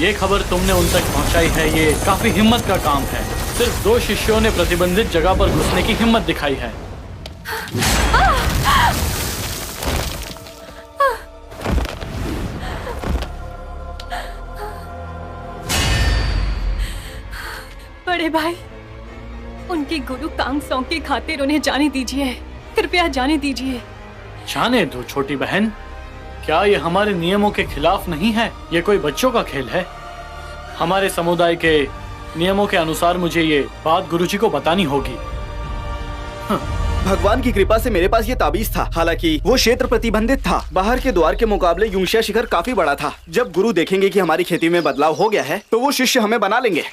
ये खबर तुमने उन तक पहुंचाई है, ये काफी हिम्मत का काम है। सिर्फ 2 शिष्यों ने प्रतिबंधित जगह पर घुसने की हिम्मत दिखाई है। बड़े भाई, उनके गुरु कांगसों की खातिर उन्हें जाने दीजिए, कृपया जाने दीजिए। जाने दो छोटी बहन, क्या ये हमारे नियमों के खिलाफ नहीं है? ये कोई बच्चों का खेल है? हमारे समुदाय के नियमों के अनुसार मुझे ये बात गुरुजी को बतानी होगी। भगवान की कृपा से मेरे पास ये ताबीज था। हालांकि वो क्षेत्र प्रतिबंधित था। बाहर के द्वार के मुकाबले यूंगशिया शिखर काफी बड़ा था। जब गुरु देखेंगे कि हमारी खेती में बदलाव हो गया है तो वो शिष्य हमें बना लेंगे।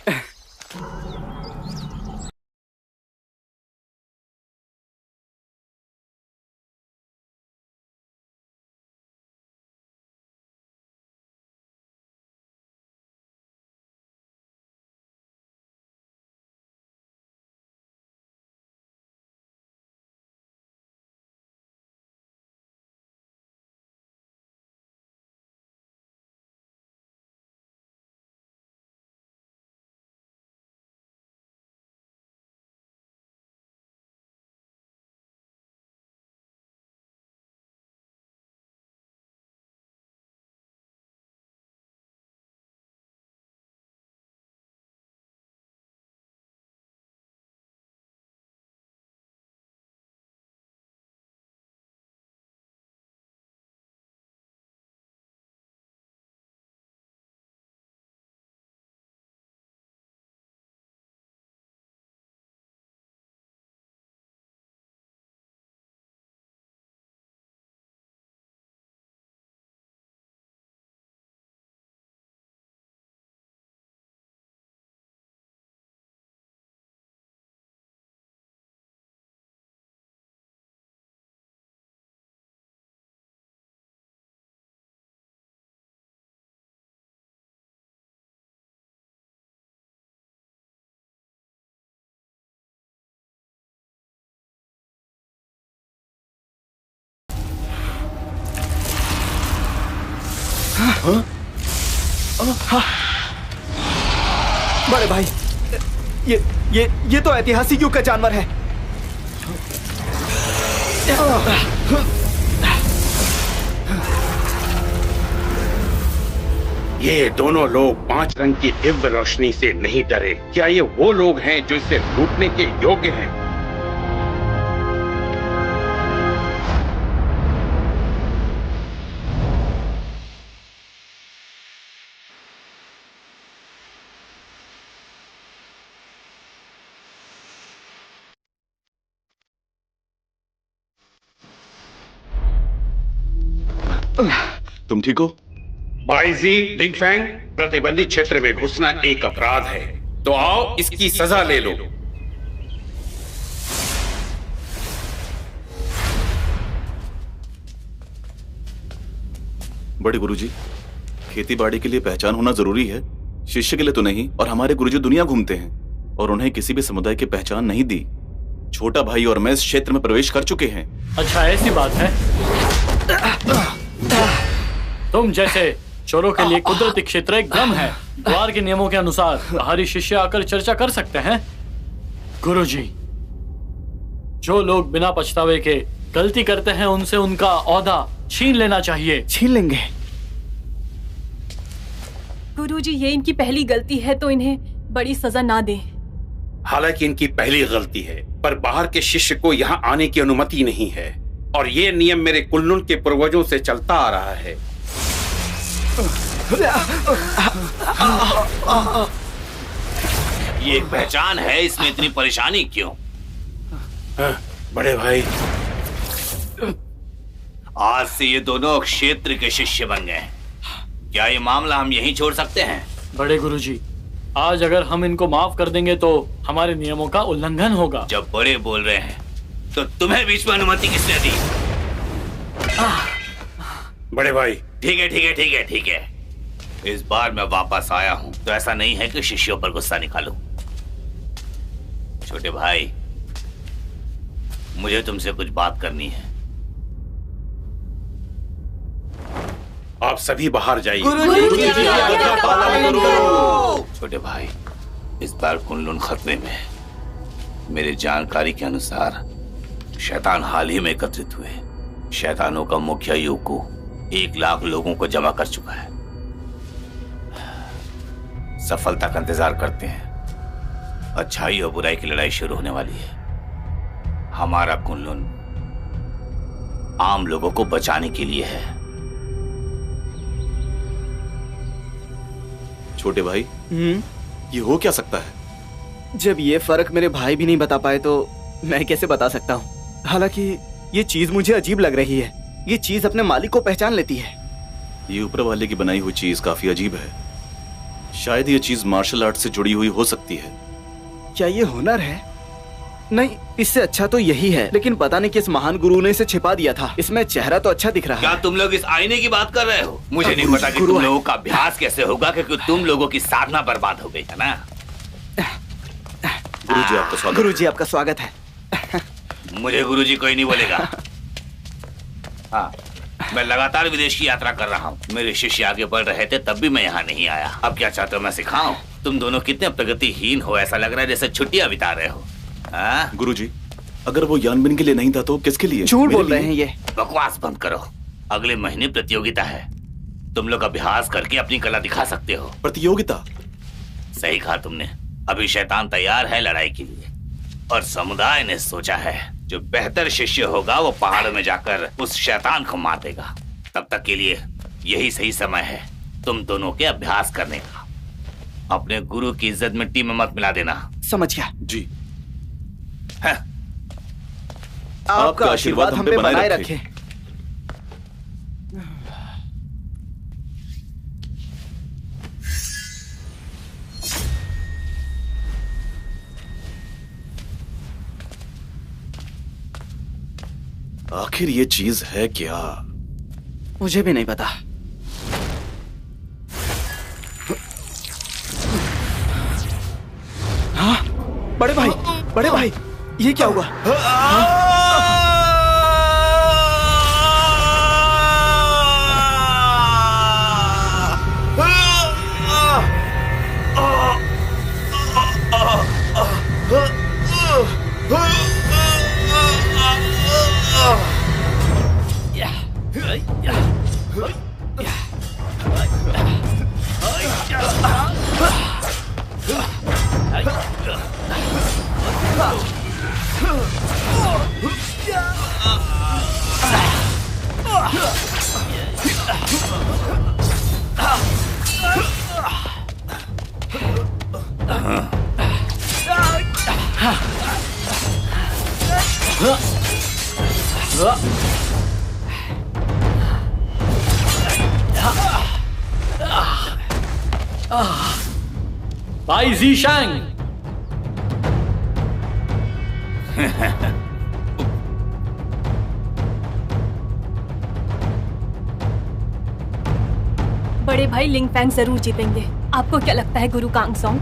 बड़े भाई, ये तो ऐतिहासिक युग का जानवर है। ये दोनों लोग 5 रंग की दिव्य रोशनी से नहीं डरे। क्या ये वो लोग हैं जो इसे लूटने के योग्य हैं? तुम ठीक हो? बाईजी, लिंगफैंग, प्रतिबंधित क्षेत्र में घुसना एक अपराध है, तो आओ इसकी सजा ले लो। बड़े गुरुजी, खेती बाड़ी के लिए पहचान होना जरूरी है, शिष्य के लिए तो नहीं। और हमारे गुरुजी दुनिया घूमते हैं और उन्हें किसी भी समुदाय की पहचान नहीं दी। छोटा भाई और मैं इस क्षेत्र में प्रवेश कर चुके हैं। अच्छा, ऐसी बात है। तुम जैसे चोरों के लिए कुदरती क्षेत्र एक भ्रम है। द्वार के नियमों के अनुसार बाहरी शिष्य आकर चर्चा कर सकते हैं। गुरुजी, जो लोग बिना पछतावे के गलती करते हैं उनसे उनका ओहदा छीन लेना चाहिए। छीन लेंगे। गुरुजी, ये इनकी पहली गलती है तो इन्हें बड़ी सजा ना दें। हालांकि इनकी पहली गलती है, पर बाहर के शिष्य को यहाँ आने की अनुमति नहीं है और ये नियम मेरे कुल्लुन के पूर्वजों से चलता आ रहा है। ये एक पहचान है, इसमें इतनी परेशानी क्यों? बड़े भाई, आज से ये दोनों क्षेत्र के शिष्य बन गए। क्या ये मामला हम यहीं छोड़ सकते हैं? बड़े गुरुजी, आज अगर हम इनको माफ कर देंगे तो हमारे नियमों का उल्लंघन होगा। जब बड़े बोल रहे हैं तो तुम्हें बीच में अनुमति किसने दी? बड़े भाई, ठीक है ठीक है ठीक है ठीक है। इस बार मैं वापस आया हूं तो ऐसा नहीं है कि शिष्यों पर गुस्सा निकालूं। छोटे भाई, मुझे तुमसे कुछ बात करनी है। आप सभी बाहर जाइए। गुरुजी, शरण करो। छोटे भाई, इस बार कुनलुन खतरे में। मेरी जानकारी के अनुसार शैतान हाल ही में एकत्रित हुए। शैतानों का मुखिया यूकू 1 लाख लोगों को जमा कर चुका है। सफलता का इंतजार करते हैं। अच्छाई और बुराई की लड़ाई शुरू होने वाली है। हमारा कुनलुन आम लोगों को बचाने के लिए है। छोटे भाई, ये हो क्या सकता है? जब ये फर्क मेरे भाई भी नहीं बता पाए तो मैं कैसे बता सकता हूँ? हालांकि ये चीज मुझे अजीब लग रही है। ये चीज अपने मालिक को पहचान लेती है। ये ऊपर वाले की बनाई हुई चीज काफी अजीब है। शायद ये चीज मार्शल आर्ट से जुड़ी हुई हो सकती है। क्या ये हुनर है? नहीं, इससे अच्छा तो यही है, लेकिन पता नहीं किस महान गुरु ने इसे छिपा दिया था। इसमें चेहरा तो अच्छा दिख रहा है। क्या तुम लोग इस आईने की बात कर रहे हो? मुझे नहीं पता कि तुम लोगों का अभ्यास कैसे होगा, क्योंकि तुम लोगों की साधना बर्बाद हो गई है ना। गुरुजी आपका स्वागत। गुरुजी आपका स्वागत है। मुझे गुरुजी कोई नहीं बोलेगा। हाँ, मैं लगातार विदेश की यात्रा कर रहा हूँ। मेरे शिष्य आगे बढ़ रहे थे तब भी मैं यहाँ नहीं आया। अब क्या चाहते हो मैं सिखाऊं? तुम दोनों कितने प्रगतिहीन हो, ऐसा लग रहा है जैसे छुट्टियां बिता रहे हो। गुरुजी, अगर वो यानबिन के लिए नहीं था तो किसके लिए? झूठ बोल रहे हैं ये। बकवास बंद करो। अगले महीने प्रतियोगिता है। तुम लोग अभ्यास करके अपनी कला दिखा सकते हो। प्रतियोगिता? सही कहा तुमने। अभी शैतान तैयार है लड़ाई के लिए, और समुदाय ने सोचा है जो बेहतर शिष्य होगा वो पहाड़ में जाकर उस शैतान को मार देगा। तब तक के लिए यही सही समय है तुम दोनों के अभ्यास करने का। अपने गुरु की इज्जत मिट्टी में मत मिला देना। समझ गया जी। आपका आशीर्वाद हम पे बनाए रखे। आखिर ये चीज है क्या? मुझे भी नहीं पता। हाँ, बड़े भाई, ये क्या हुआ? भाई ज़ीशैंग, बड़े भाई लिंगफैंग जरूर जीतेंगे। आपको क्या लगता है गुरु कांगसोंग?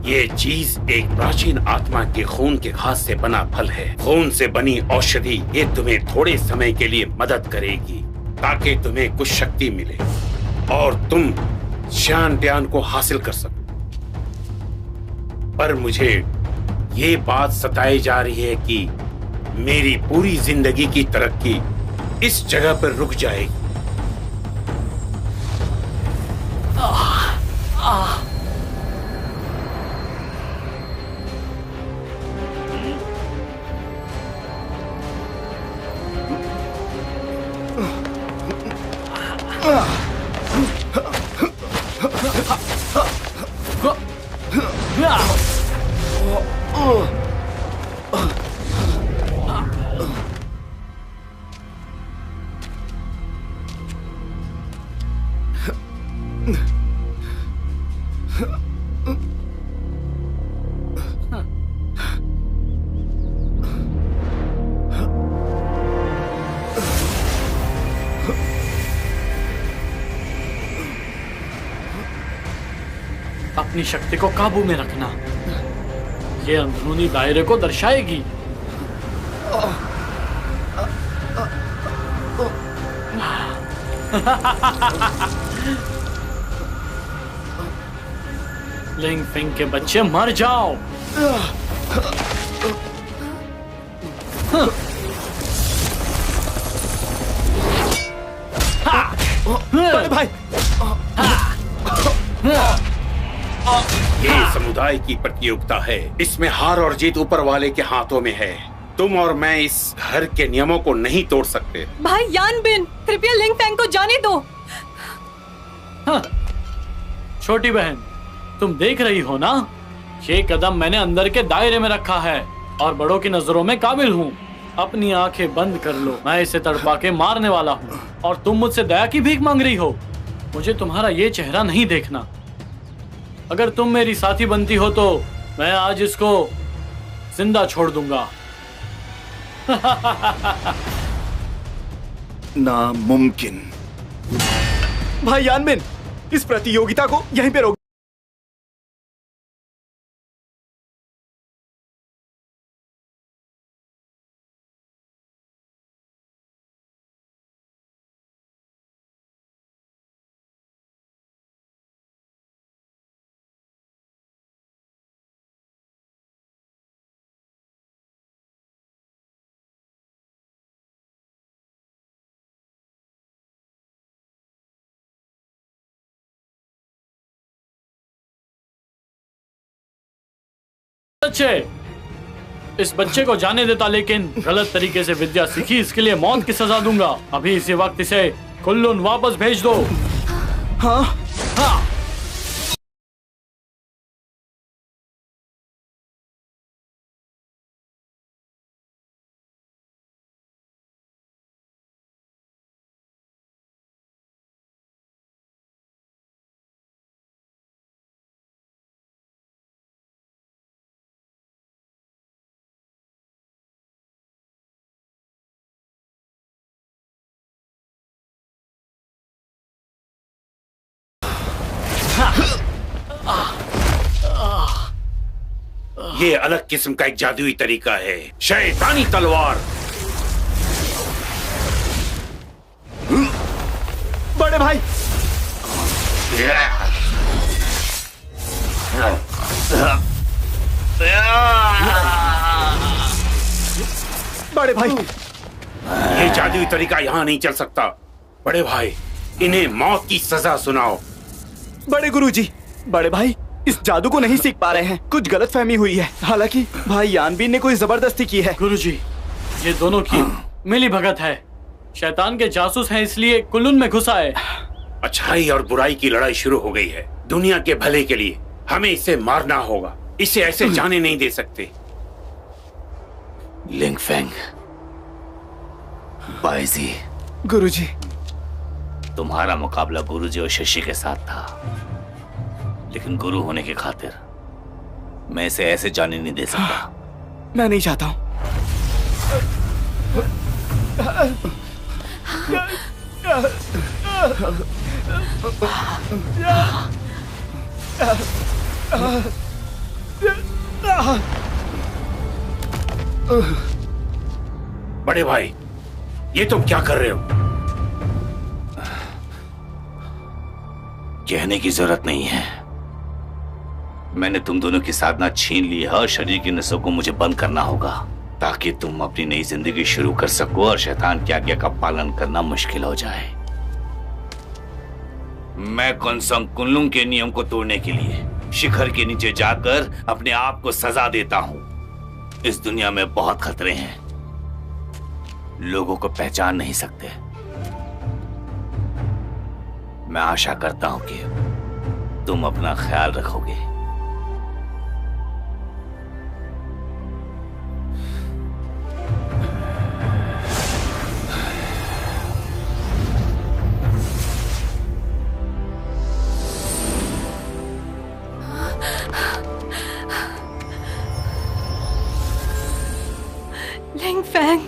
ये चीज एक प्राचीन आत्मा के खून के घास से बना फल है। खून से बनी औषधि ये तुम्हें थोड़े समय के लिए मदद करेगी ताकि तुम्हें कुछ शक्ति मिले और तुम शान ज्ञान को हासिल कर सको। पर मुझे ये बात सताई जा रही है कि मेरी पूरी जिंदगी की तरक्की इस जगह पर रुक जाएगी। अपनी शक्ति को काबू में रखना। ये अंदरूनी दायरे को दर्शाएगी। लिंग फिंग के बच्चे मर जाओ। बड़े भाई, ये समुदाय की प्रतियोगिता है, इसमें हार और जीत ऊपर वाले के हाथों में है। तुम और मैं इस घर के नियमों को नहीं तोड़ सकते। भाई यान बिन, कृपया लिंग फैंग को जाने दो। हाँ। छोटी बहन, तुम देख रही हो ना, ये कदम मैंने अंदर के दायरे में रखा है और बड़ों की नजरों में काबिल हूँ। अपनी आंखें बंद कर लो, मैं इसे तड़पा के मारने वाला हूँ और तुम मुझसे दया की भीख मांग रही हो। मुझे तुम्हारा ये चेहरा नहीं देखना। अगर तुम मेरी साथी बनती हो तो मैं आज इसको जिंदा छोड़ दूंगा। नामुमकिन। भाई यानबिन, इस प्रतियोगिता को यहीं पे रोक। अच्छे, इस बच्चे को जाने देता, लेकिन गलत तरीके से विद्या सीखी, इसके लिए मौत की सजा दूंगा। अभी इसी वक्त इसे कुल्लून वापस भेज दो। हाँ हाँ। ये अलग किस्म का एक जादुई तरीका है, शैतानी तलवार। बड़े भाई, बड़े भाई, ये जादुई तरीका यहाँ नहीं चल सकता। बड़े भाई, इन्हें मौत की सजा सुनाओ। बड़े गुरुजी, बड़े भाई इस जादू को नहीं सीख पा रहे हैं, कुछ गलतफहमी हुई है। हालांकि भाई यानबीन ने कोई जबरदस्ती की है। गुरुजी, ये दोनों की मिली भगत है। शैतान के जासूस हैं, इसलिए कुल्लून में घुसा है। अच्छाई और बुराई की लड़ाई शुरू हो गई है। दुनिया के भले के लिए हमें इसे मारना होगा, इसे ऐसे जाने नहीं दे सकते। लिंग फेंग, बायजी, गुरुजी, तुम्हारा मुकाबला गुरुजी और शिष्य के साथ था, लेकिन गुरु होने की खातिर मैं इसे ऐसे जाने नहीं दे सकता। मैं नहीं चाहता हूं। बड़े भाई, ये तुम क्या कर रहे हो? कहने की जरूरत नहीं है। मैंने तुम दोनों की साधना छीन ली है और शरीर की नसों को मुझे बंद करना होगा, ताकि तुम अपनी नई जिंदगी शुरू कर सको और शैतान की आज्ञा का पालन करना मुश्किल हो जाए। मैं कुनसंग कुनलुंग के नियम को तोड़ने के लिए शिखर के नीचे जाकर अपने आप को सजा देता हूं। इस दुनिया में बहुत खतरे हैं, लोगों को पहचान नहीं सकते। मैं आशा करता हूं कि तुम अपना ख्याल रखोगे। लिंग फैंग,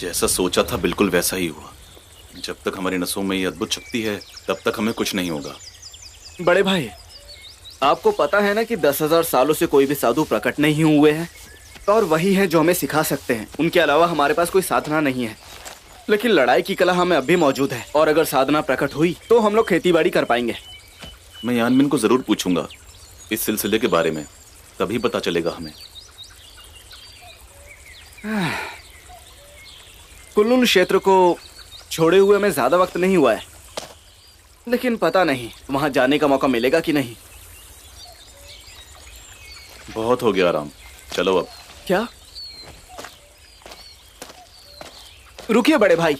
जैसा सोचा था बिल्कुल वैसा ही हुआ। जब तक हमारी नसों में ये अद्भुत शक्ति है तब तक हमें कुछ नहीं होगा। बड़े भाई, आपको पता है ना कि 10,000 सालों से कोई भी साधु प्रकट नहीं हुए हैं और वही हैं जो हमें सिखा सकते हैं। उनके अलावा हमारे पास कोई साधना नहीं है, लेकिन लड़ाई की कला हमें अब भी मौजूद है और अगर साधना प्रकट हुई तो हम लोग खेती बाड़ी कर पाएंगे। मैं यानमिन को जरूर पूछूंगा इस सिलसिले के बारे में, तभी पता चलेगा हमें। कुल्लून क्षेत्र को छोड़े हुए में ज्यादा वक्त नहीं हुआ है, लेकिन पता नहीं वहां जाने का मौका मिलेगा कि नहीं। बहुत हो गया आराम, चलो अब। क्या? रुकिए बड़े भाई।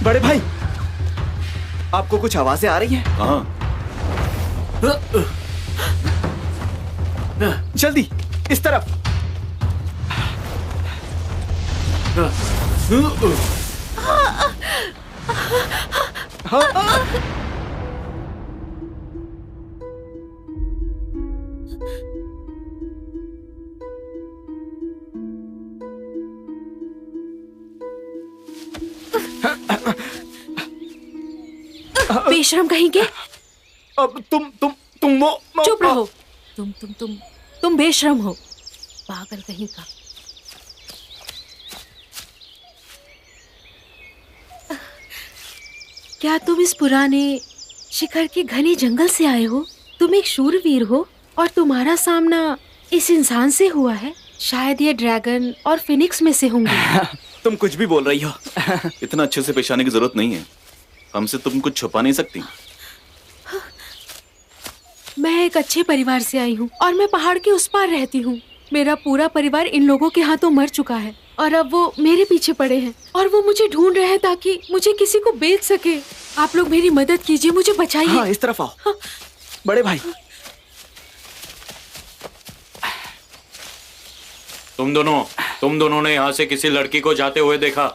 बड़े भाई, आपको कुछ आवाजें आ रही हैं? हाँ। जल्दी इस तरफ। हाँ। बेशरम कहेंगे। अब तुम वो चुप रहो। तुम बेशरम हो, पागल कहीं का। क्या तुम इस पुराने शिखर के घने जंगल से आए हो? तुम एक शूरवीर हो और तुम्हारा सामना इस इंसान से हुआ है। शायद ये ड्रैगन और फिनिक्स में से होंगे। तुम कुछ भी बोल रही हो। इतना अच्छे से पेश आने की जरूरत नहीं है, हमसे तुम कुछ छुपा नहीं सकती। मैं एक अच्छे परिवार से आई हूँ और मैं पहाड़ के उस पार रहती हूँ। मेरा पूरा परिवार इन लोगों के हाथों मर चुका है और अब वो मेरे पीछे पड़े हैं और वो मुझे ढूंढ रहे हैं ताकि मुझे किसी को बेच सके। आप लोग मेरी मदद कीजिए, मुझे बचाइए। हाँ, इस तरफ आओ। हाँ। बड़े भाई, तुम दोनों ने यहाँ से किसी लड़की को जाते हुए देखा?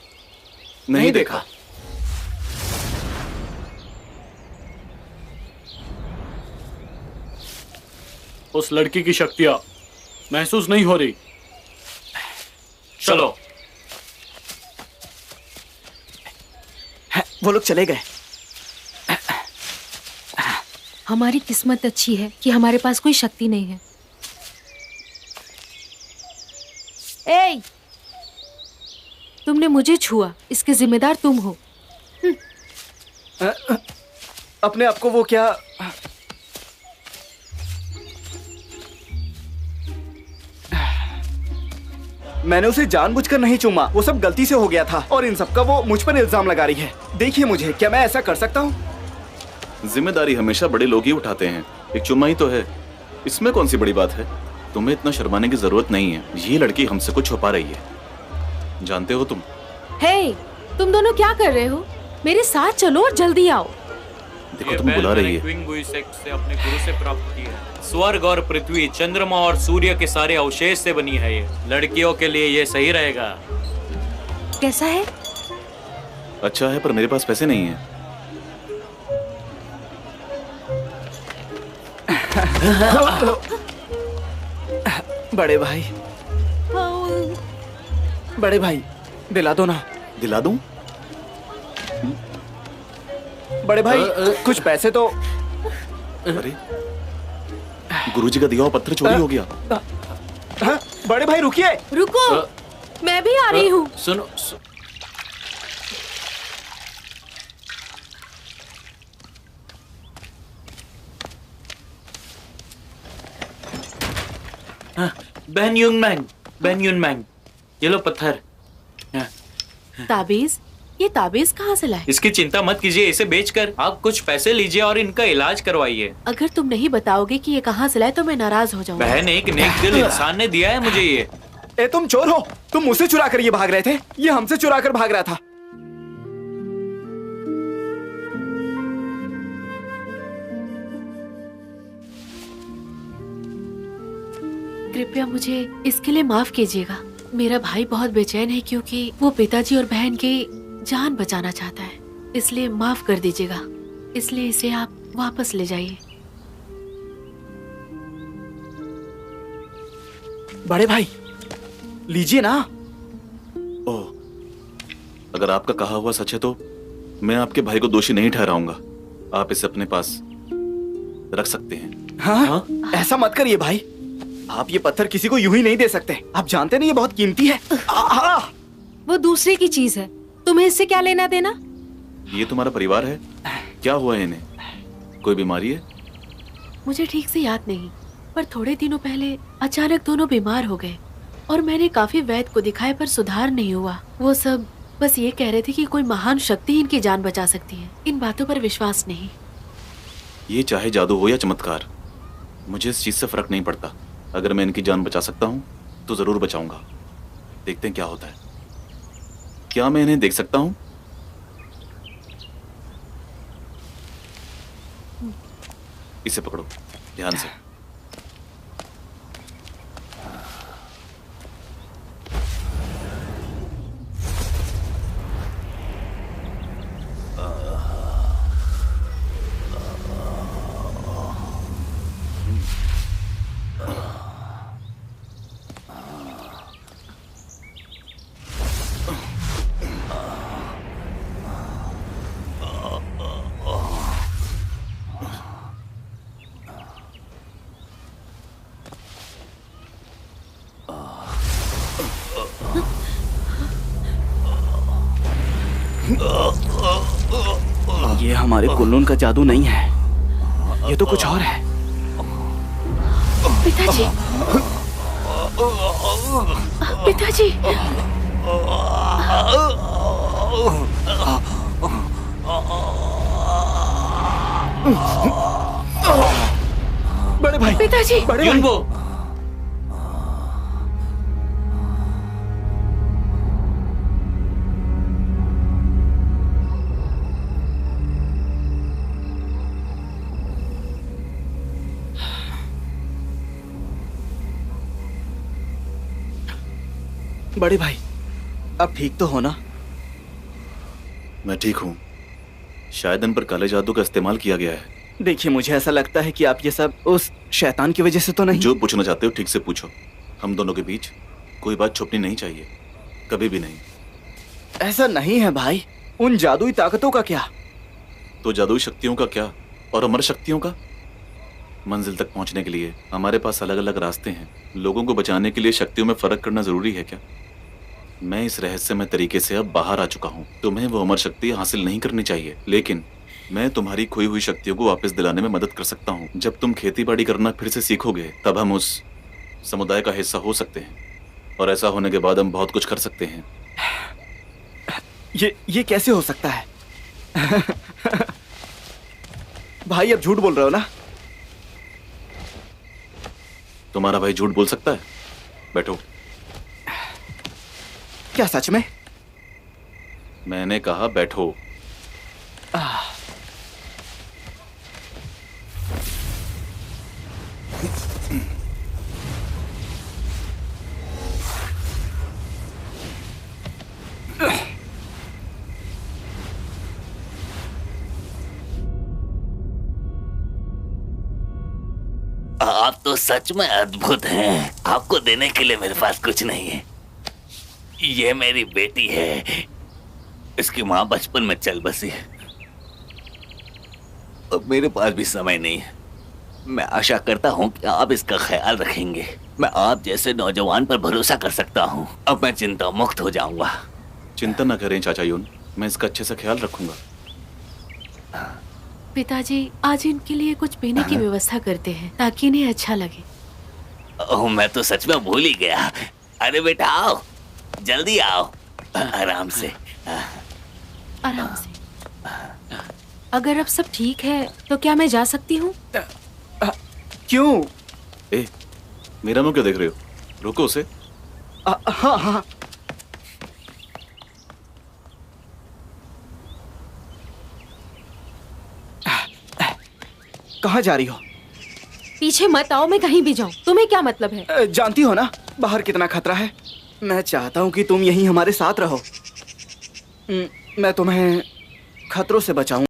नहीं देखा। उस लड़की की शक्तियां महसूस नहीं हो रही। चलो। वो लोग चले गए। हमारी किस्मत अच्छी है कि हमारे पास कोई शक्ति नहीं है। ए, तुमने मुझे छुआ, इसके जिम्मेदार तुम हो। अपने आप को वो क्या मैंने उसे जानबूझकर नहीं चूमा, वो सब गलती से हो गया था और इन सब का वो मुझ पर इल्जाम लगा रही है। देखिए मुझे, क्या मैं ऐसा कर सकता हूँ? जिम्मेदारी हमेशा बड़े लोग ही उठाते हैं, एक चुम्मा ही तो है, इसमें कौन सी बड़ी बात है। तुम्हें इतना शर्माने की जरूरत नहीं है, ये लड़की हमसे कुछ छुपा रही है, जानते हो तुम। हे, तुम दोनों क्या कर रहे हो? मेरे साथ चलो और जल्दी आओ। देखो तुम्हें बुला रही है। से अपने गुरु से प्राप्त की है। स्वर्ग और पृथ्वी, चंद्रमा और सूर्य के सारे अवशेष से बनी है ये। लड़कियों के लिए ये सही रहेगा। कैसा है? अच्छा है, पर मेरे पास पैसे नहीं है। बड़े भाई, बड़े भाई, दिला दो ना। दिला दूं? बड़े भाई, कुछ पैसे तो। अरे, गुरुजी का दिया हुआ पत्थर चोरी हो गया। हाँ, बड़े भाई रुकिए। रुको, मैं भी आ रही हूँ। सुनो, बहन युनमैंग, ये लो पत्थर। ताबीज? ये ताबीज कहाँ से लाए? इसकी चिंता मत कीजिए, इसे बेचकर आप कुछ पैसे लीजिए और इनका इलाज करवाइए। अगर तुम नहीं बताओगे कि ये कहाँ से लाए तो मैं नाराज हो जाऊंगा। बहन, एक नेक दिल इंसान ने दिया है मुझे ये। ए, तुम चोर हो? तुम मुझसे चुरा कर ये भाग रहे थे? ये हमसे चुरा कर भाग रहा था। कृपया मुझे इसके लिए माफ कीजिएगा। मेरा भाई बहुत बेचैन है क्योंकि वो पिताजी और बहन की जान बचाना चाहता है, इसलिए माफ कर दीजिएगा। इसलिए इसे आप वापस ले जाइए। बड़े भाई लीजिए ना। ओह, अगर आपका कहा हुआ सच है तो मैं आपके भाई को दोषी नहीं ठहराऊंगा। आप इसे अपने पास रख सकते हैं। हाँ? ऐसा मत करिए भाई, आप ये पत्थर किसी को यूं ही नहीं दे सकते। आप जानते नहीं ये बहुत कीमती है। वो दूसरे की चीज है, तुम्हें इससे क्या लेना देना? ये तुम्हारा परिवार है, क्या हुआ है इन्हें? कोई बीमारी है? मुझे ठीक से याद नहीं, पर थोड़े दिनों पहले अचानक दोनों बीमार हो गए और मैंने काफी वैद्य को दिखाए पर सुधार नहीं हुआ। वो सब बस ये कह रहे थे कि कोई महान शक्ति इनकी जान बचा सकती है। इन बातों पर विश्वास नहीं। ये चाहे जादू हो या चमत्कार, मुझे इस चीज से फर्क नहीं पड़ता। अगर मैं इनकी जान बचा सकता हूँ तो जरूर बचाऊंगा। देखते हैं क्या होता है। क्या मैं इन्हें देख सकता हूँ? इसे पकड़ो ध्यान से। ये हमारे कुल्लून का जादू नहीं है, ये तो कुछ और है। पिताजी, पिताजी, बड़े भाई, पिताजी, बड़े भाई। बड़े भाई, अब ठीक तो हो ना? मैं ठीक हूँ। शायद इन पर काले जादू का इस्तेमाल किया गया है। देखिए, मुझे ऐसा लगता है कि आप ये सब उस शैतान की वजह से तो नहीं। जो पूछना चाहते हो ठीक से पूछो। हम दोनों के बीच कोई बात छुपनी नहीं चाहिए, कभी भी नहीं। ऐसा नहीं है भाई। उन जादुई ताकतों का क्या? तो जादुई शक्तियों का क्या और अमर शक्तियों का? मंजिल तक पहुंचने के लिए हमारे पास अलग अलग रास्ते हैं। लोगों को बचाने के लिए शक्तियों में फर्क करना जरूरी है क्या? मैं इस रहस्यमय तरीके से अब बाहर आ चुका हूँ। तुम्हें वो अमर शक्ति हासिल नहीं करनी चाहिए, लेकिन मैं तुम्हारी खोई हुई शक्तियों को वापस दिलाने में मदद कर सकता हूँ। जब तुम खेती बाड़ी करना फिर से सीखोगे तब हम उस समुदाय का हिस्सा हो सकते हैं, और ऐसा होने के बाद हम बहुत कुछ कर सकते हैं। ये कैसे हो सकता है? भाई, अब झूठ बोल रहे हो ना? तुम्हारा भाई झूठ बोल सकता है? बैठो। क्या सच में? मैंने कहा बैठो। आप तो सच में अद्भुत हैं। आपको देने के लिए मेरे पास कुछ नहीं है। ये मेरी बेटी है। इसकी माँ बचपन में चल बसी है। अब मेरे पास भी समय नहीं है। मैं आशा करता हूँ कि आप इसका ख्याल रखेंगे। मैं आप जैसे नौजवान पर भरोसा कर सकता हूँ। अब मैं चिंता मुक्त हो जाऊंगा। चिंता न करें चाचा यून, मैं इसका अच्छे से ख्याल रखूंगा। पिताजी, आज इनके लिए कुछ पीने की व्यवस्था करते हैं ताकि इन्हें अच्छा लगे। ओह, मैं तो सच में भूल ही गया। अरे बेटा आओ, जल्दी आओ। आराम से, आराम से। अगर अब सब ठीक है तो क्या मैं जा सकती हूँ? क्यों? ए, मेरा मुंह क्यों देख रहे हो? रोको उसे। हाँ हाँ। कहाँ जा रही हो? पीछे मत आओ, मैं कहीं भी जाऊँ। तुम्हें क्या मतलब है? जानती हो ना बाहर कितना खतरा है। मैं चाहता हूँ कि तुम यहीं हमारे साथ रहो। मैं तुम्हें खतरों से बचाऊं।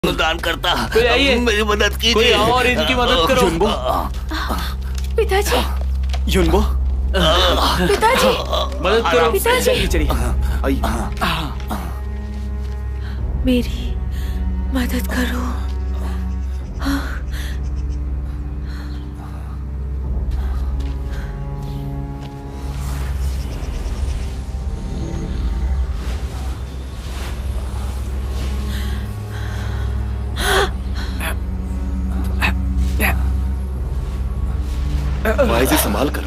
दान करता, कोई आइए, मेरी मदद कीजिए। कोई आओ और इनकी मदद करो। युनबो, पिताजी, युनबो, पिताजी, मदद करो। पिताजी, चलिए आइए। मेरी मदद करो। वाइजी संभाल कर।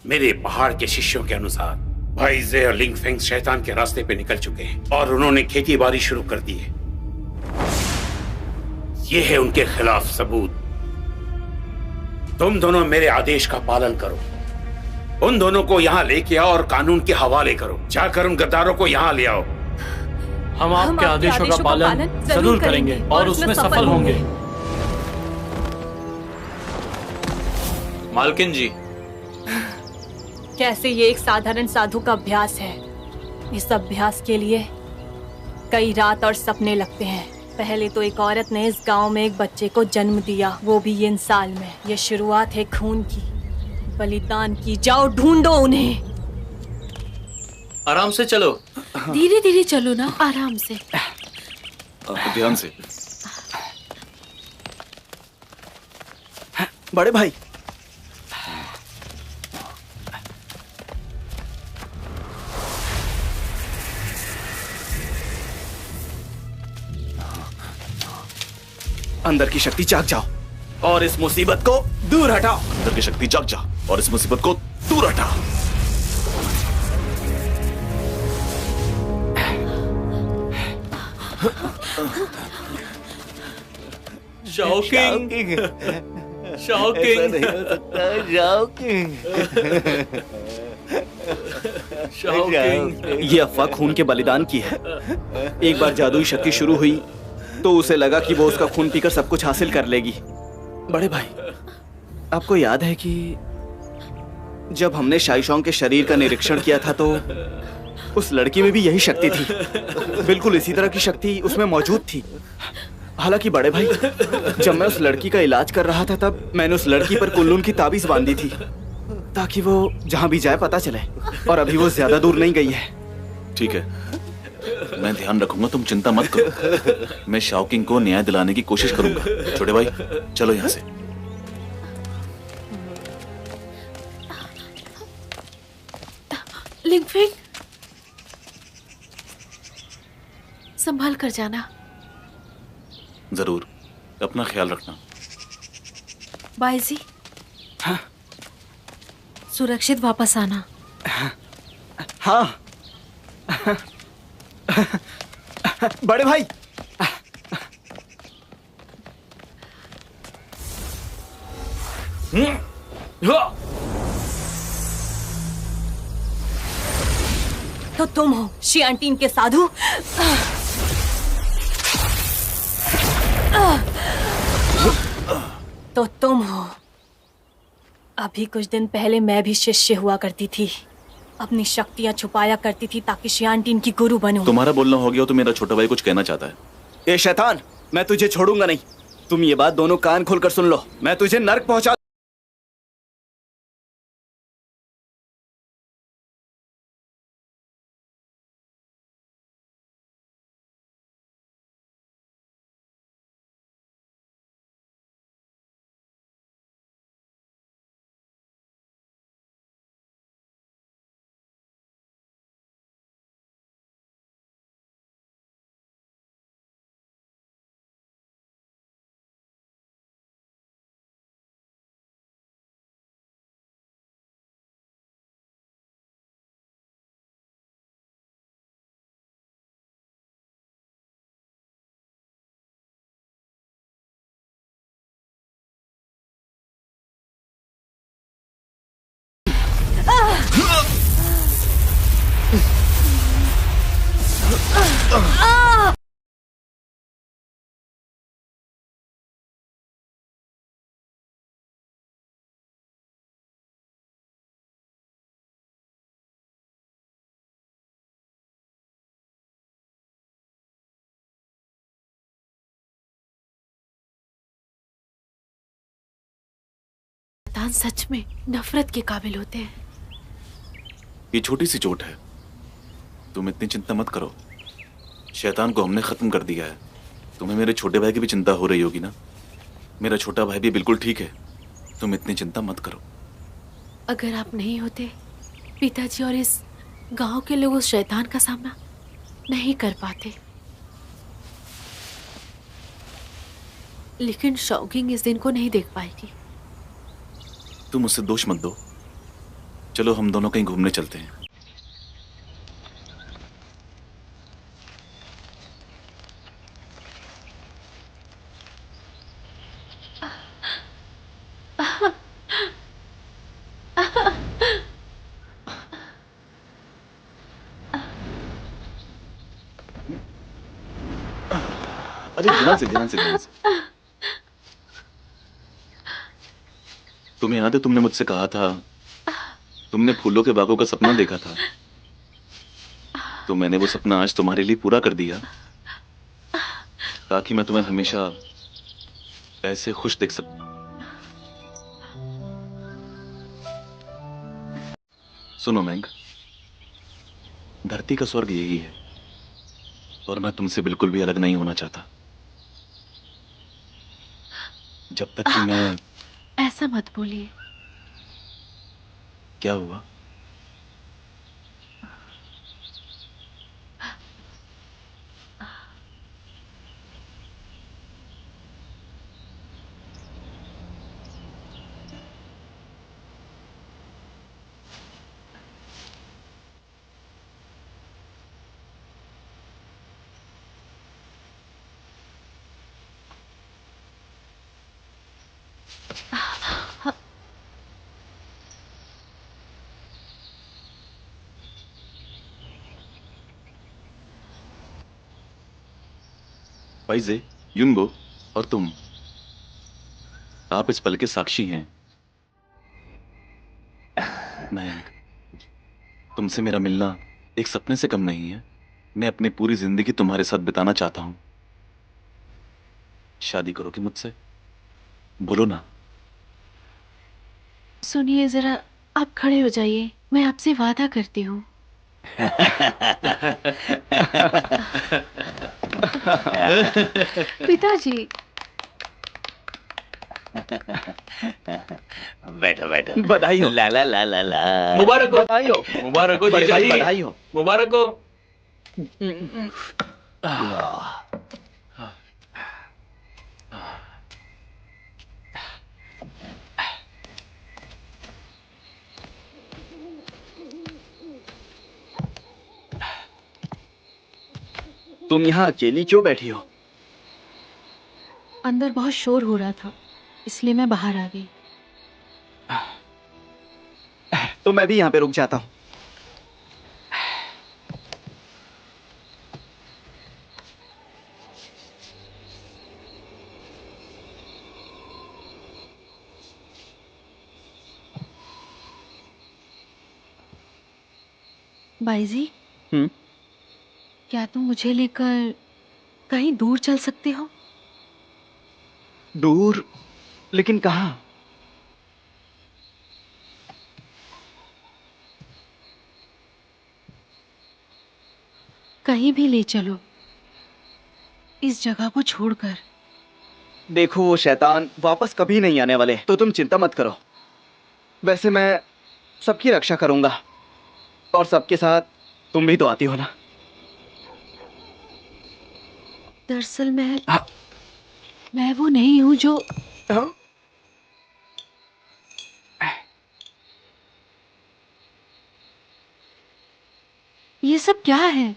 मेरे पहाड़ के शिष्यों के अनुसार भाई जे और लिंगफेंग शैतान के रास्ते पे निकल चुके हैं और उन्होंने खेती बाड़ी शुरू कर दी है। ये है उनके खिलाफ सबूत। तुम दोनों मेरे आदेश का पालन करो। उन दोनों को यहाँ लेके आओ और कानून के हवाले करो। जाकर उन गद्दारों को यहाँ ले आओ। हम आपके आदेशों का पालन जरूर करेंगे और उसमें सफल होंगे। मालकिन जी, कैसे ये एक साधारण साधु का अभ्यास है। इस अभ्यास के लिए कई रात और सपने लगते हैं। पहले तो एक औरत ने इस गांव में एक बच्चे को जन्म दिया, वो भी इन साल में। ये शुरुआत है खून की, बलिदान की। जाओ ढूंढो उन्हें। आराम से चलो। धीरे धीरे चलो ना, आराम से। ध्यान से। बड़े भाई, अंदर की शक्ति जाग जाओ और इस मुसीबत को दूर हटाओ। अंदर की शक्ति जाग जा और इस मुसीबत को दूर हटा। शाओकिंग, शाओकिंग, शाओकिंग। ये अफवाह खून के बलिदान की है। एक बार जादुई शक्ति शुरू हुई तो उसे लगा कि वो उसका खून पीकर सब कुछ हासिल कर लेगी। बड़े भाई, आपको याद है कि जब हमने शाइशोंग के शरीर का निरीक्षण किया था तो उस लड़की में भी यही शक्ति थी। बिल्कुल इसी तरह की शक्ति उसमें मौजूद थी। हालांकि बड़े भाई, जब मैं उस लड़की का इलाज कर रहा था तब मैंने उस लड़की पर कुल्लून की ताबीज बांधी थी ताकि वो जहां भी जाए पता चले। और अभी वो ज्यादा दूर नहीं गई है। ठीक है, मैं ध्यान रखूंगा, तुम चिंता मत करो। मैं शाओकिंग को न्याय दिलाने की कोशिश करूंगा। छोटे भाई, चलो यहां से। लिंगफेंग, संभाल कर जाना। जरूर, अपना ख्याल रखना। बाईजी, हाँ? सुरक्षित वापस आना। हाँ। बड़े भाई, तो तुम हो शियांटीन के साधु? तो तुम हो। अभी कुछ दिन पहले मैं भी शिष्य हुआ करती थी, अपनी शक्तियां छुपाया करती थी ताकि शियांटीन की गुरु बनूं। तुम्हारा बोलना हो गया तो मेरा छोटा भाई कुछ कहना चाहता है। ए शैतान, मैं तुझे छोड़ूंगा नहीं। तुम ये बात दोनों कान खोलकर सुन लो, मैं तुझे नर्क पहुंचा। शैतान सच में नफरत के काबिल होते हैं। ये छोटी सी चोट है, तुम इतनी चिंता मत करो। शैतान को हमने खत्म कर दिया है। तुम्हें मेरे छोटे भाई की भी चिंता हो रही होगी ना? मेरा छोटा भाई भी बिल्कुल ठीक है, तुम इतनी चिंता मत करो। अगर आप नहीं होते, पिताजी और इस गांव के लोग उस शैतान का सामना नहीं कर पाते। लेकिन शौकिंग इस दिन को नहीं देख पाएगी। तुम उससे दोष मत दो। चलो हम दोनों कहीं घूमने चलते हैं। अरे ध्यान से ध्यान से ध्यान से। तुम्हें याद है तुमने मुझसे कहा था, तुमने फूलों के बागों का सपना देखा था, तो मैंने वो सपना आज तुम्हारे लिए पूरा कर दिया ताकि मैं तुम्हें हमेशा ऐसे खुश देख सकूं। सुनो मैंग, धरती का स्वर्ग यही है और मैं तुमसे बिल्कुल भी अलग नहीं होना चाहता। जब तक कि मैं... ऐसा मत बोलिए। क्या हुआ? फाइजे, युंगो और तुम, आप इस पल के साक्षी हैं। मैं तुमसे मेरा मिलना एक सपने से कम नहीं है। मैं अपनी पूरी जिंदगी तुम्हारे साथ बिताना चाहता हूं। शादी करोगी मुझसे? बोलो ना। सुनिए जरा, आप खड़े हो जाइए, मैं आपसे वादा करती हूँ। पिताजी। बैठो बैठो। बधाई हो। ला ला ला ला ला। मुबारक हो, बधाई हो। मुबारक हो जीजा जी, बधाई हो। मुबारक हो। तुम यहाँ अकेली क्यों बैठी हो? अंदर बहुत शोर हो रहा था, इसलिए मैं बाहर आ गई। तो मैं भी यहाँ पे रुक जाता हूँ। बाईजी, हम्म। क्या तुम मुझे लेकर कहीं दूर चल सकते हो? दूर? लेकिन कहाँ? कहीं भी ले चलो, इस जगह को छोड़कर। देखो, वो शैतान वापस कभी नहीं आने वाले, तो तुम चिंता मत करो। वैसे मैं सबकी रक्षा करूंगा, और सबके साथ तुम भी तो आती हो ना। दरअसल मैं वो नहीं हूं जो। हाँ? ये सब क्या है?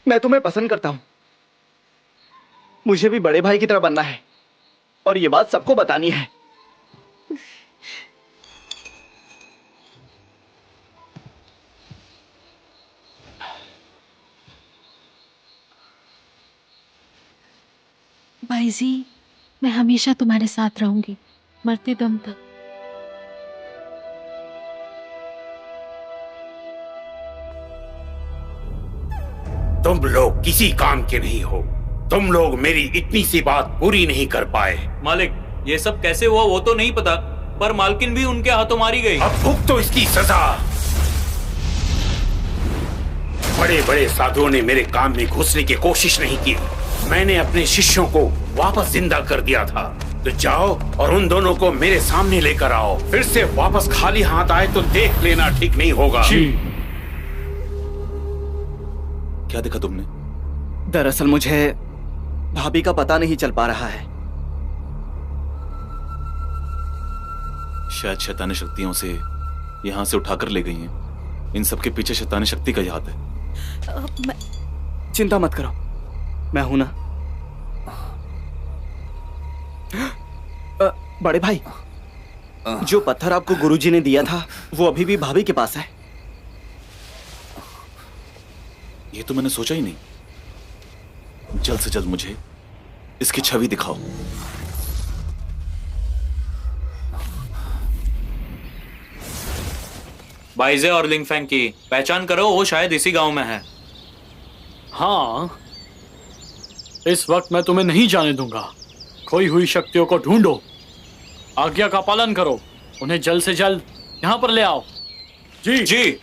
मैं तुम्हें पसंद करता हूं। मुझे भी बड़े भाई की तरह बनना है, और ये बात सबको बतानी है। बाईजी, मैं हमेशा तुम्हारे साथ रहूंगी, मरते दम तक। तुम लोग किसी काम के नहीं हो। तुम लोग मेरी इतनी सी बात पूरी नहीं कर पाए। मालिक, ये सब कैसे हुआ वो तो नहीं पता, पर मालकिन भी उनके हाथों मारी गई। अब भुगतो तो इसकी सजा। बड़े बड़े साधुओं ने मेरे काम में घुसने की कोशिश नहीं की। मैंने अपने शिष्यों को वापस जिंदा कर दिया था। तो जाओ और उन दोनों को मेरे सामने लेकर आओ। फिर से वापस खाली हाथ आए तो देख लेना ठीक नहीं होगा। क्या देखा तुमने? दरअसल मुझे भाभी का पता नहीं चल पा रहा है। शायद शैतानी शक्तियों से यहाँ से उठाकर ले गई हैं। इन सब के पीछे शैतानी शक्ति का हाथ है। चिंता मत करो, मैं हूं ना। बड़े भाई, जो पत्थर आपको गुरुजी ने दिया था वो अभी भी भाभी के पास है। ये तो मैंने सोचा ही नहीं। जल्द से जल्द मुझे इसकी छवि दिखाओ। बाइजे और लिंगफेंग की पहचान करो, वो शायद इसी गांव में है। हाँ, इस वक्त मैं तुम्हें नहीं जाने दूंगा। खोई हुई शक्तियों को ढूंढो, आज्ञा का पालन करो, उन्हें जल्द से जल्द यहाँ पर ले आओ। जी जी।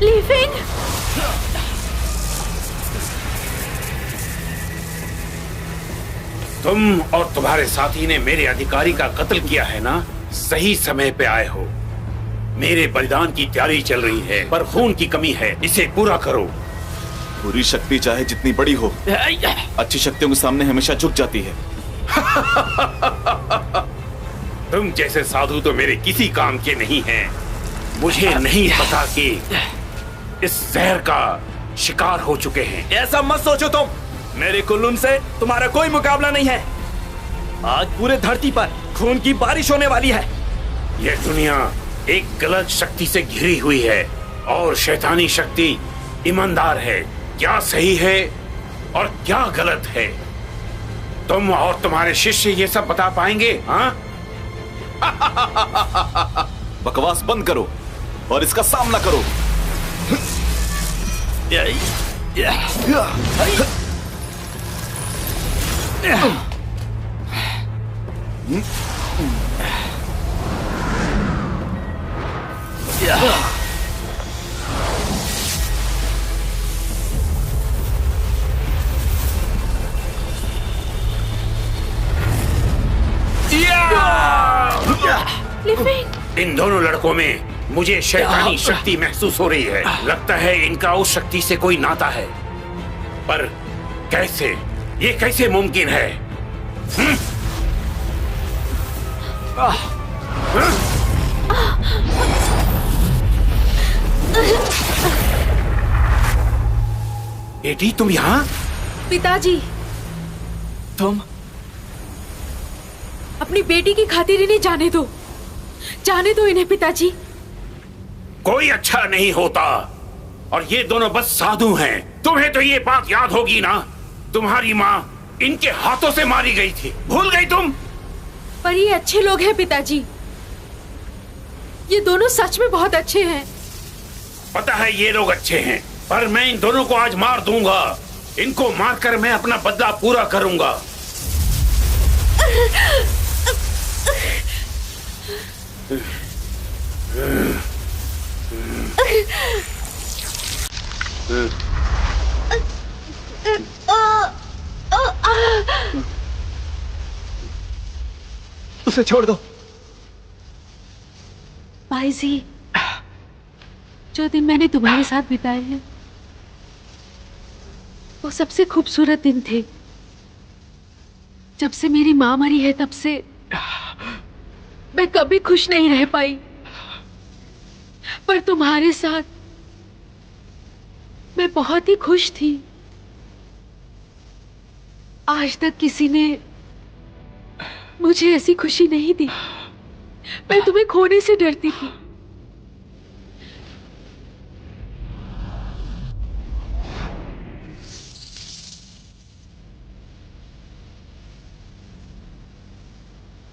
लीफिंग, तुम और तुम्हारे साथी ने मेरे अधिकारी का कत्ल किया है ना? सही समय पे आए हो। मेरे बलिदान की तैयारी चल रही है, पर खून की कमी है, इसे पूरा करो। बुरी शक्ति चाहे जितनी बड़ी हो, अच्छी शक्तियों के सामने हमेशा झुक जाती है। तुम जैसे साधु तो मेरे किसी काम के नहीं हैं। मुझे नहीं पता कि इस जहर का शिकार हो चुके हैं। ऐसा मत सोचो तुम। मेरे कुल्लून से तुम्हारा कोई मुकाबला नहीं है। आज पूरे धरती पर खून की बारिश होने वाली है। यह दुनिया एक गलत शक्ति से घिरी हुई है, और शैतानी शक्ति ईमानदार है। क्या सही है और क्या गलत है, तुम और तुम्हारे शिष्य ये सब बता पाएंगे? हाँ? बकवास बंद करो और इसका सामना करो। लीफिंग, इन दोनों लड़कों में मुझे शैतानी शक्ति महसूस हो रही है। लगता है इनका उस शक्ति से कोई नाता है, पर कैसे, ये कैसे मुमकिन है? बेटी तुम यहाँ? पिताजी, तुम? अपनी बेटी की खातिर इन्हें जाने दो, जाने दो इन्हें पिताजी। कोई अच्छा नहीं होता, और ये दोनों बस साधु हैं। तुम्हें तो ये बात याद होगी ना, तुम्हारी माँ इनके हाथों से मारी गई थी, भूल गई तुम? पर ये अच्छे लोग हैं पिताजी, ये दोनों सच में बहुत अच्छे हैं। पता है ये लोग अच्छे हैं, पर मैं इन दोनों को आज मार दूंगा। इनको मारकर मैं अपना बदला पूरा करूंगा। उसे छोड़ दो। भाई जी, जो दिन मैंने तुम्हारे साथ बिताए हैं वो सबसे खूबसूरत दिन थे। जब से मेरी माँ मरी है तब से मैं कभी खुश नहीं रह पाई, पर तुम्हारे साथ मैं बहुत ही खुश थी। आज तक किसी ने मुझे ऐसी खुशी नहीं दी। मैं तुम्हें खोने से डरती थी।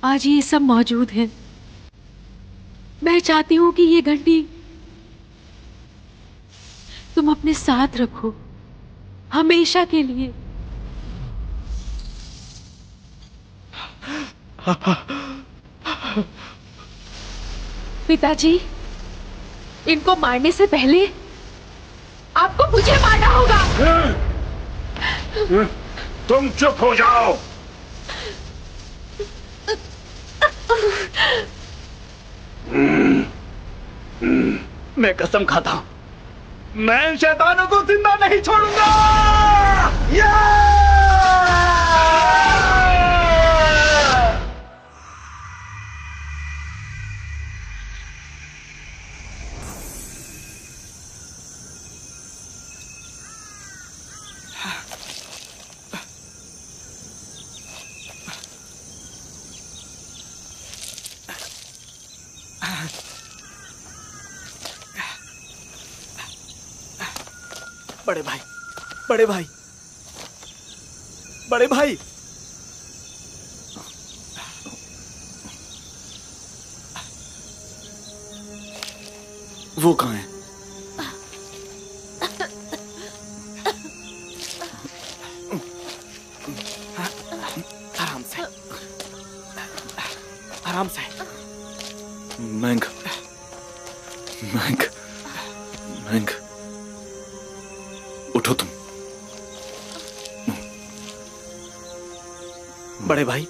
आज ये सब मौजूद है। मैं चाहती हूं कि ये घंटी तुम अपने साथ रखो, हमेशा के लिए। पिताजी, इनको मारने से पहले आपको मुझे मारना होगा। तुम चुप हो जाओ। मैं कसम खाता हूं, मैं इन शैतानों को जिंदा नहीं छोड़ूंगा। बड़े भाई, बड़े भाई, बड़े भाई, वो कहाँ है? आराम से, आराम से। मैंग, मैंग, मैंग, उठो तुम। बड़े भाई,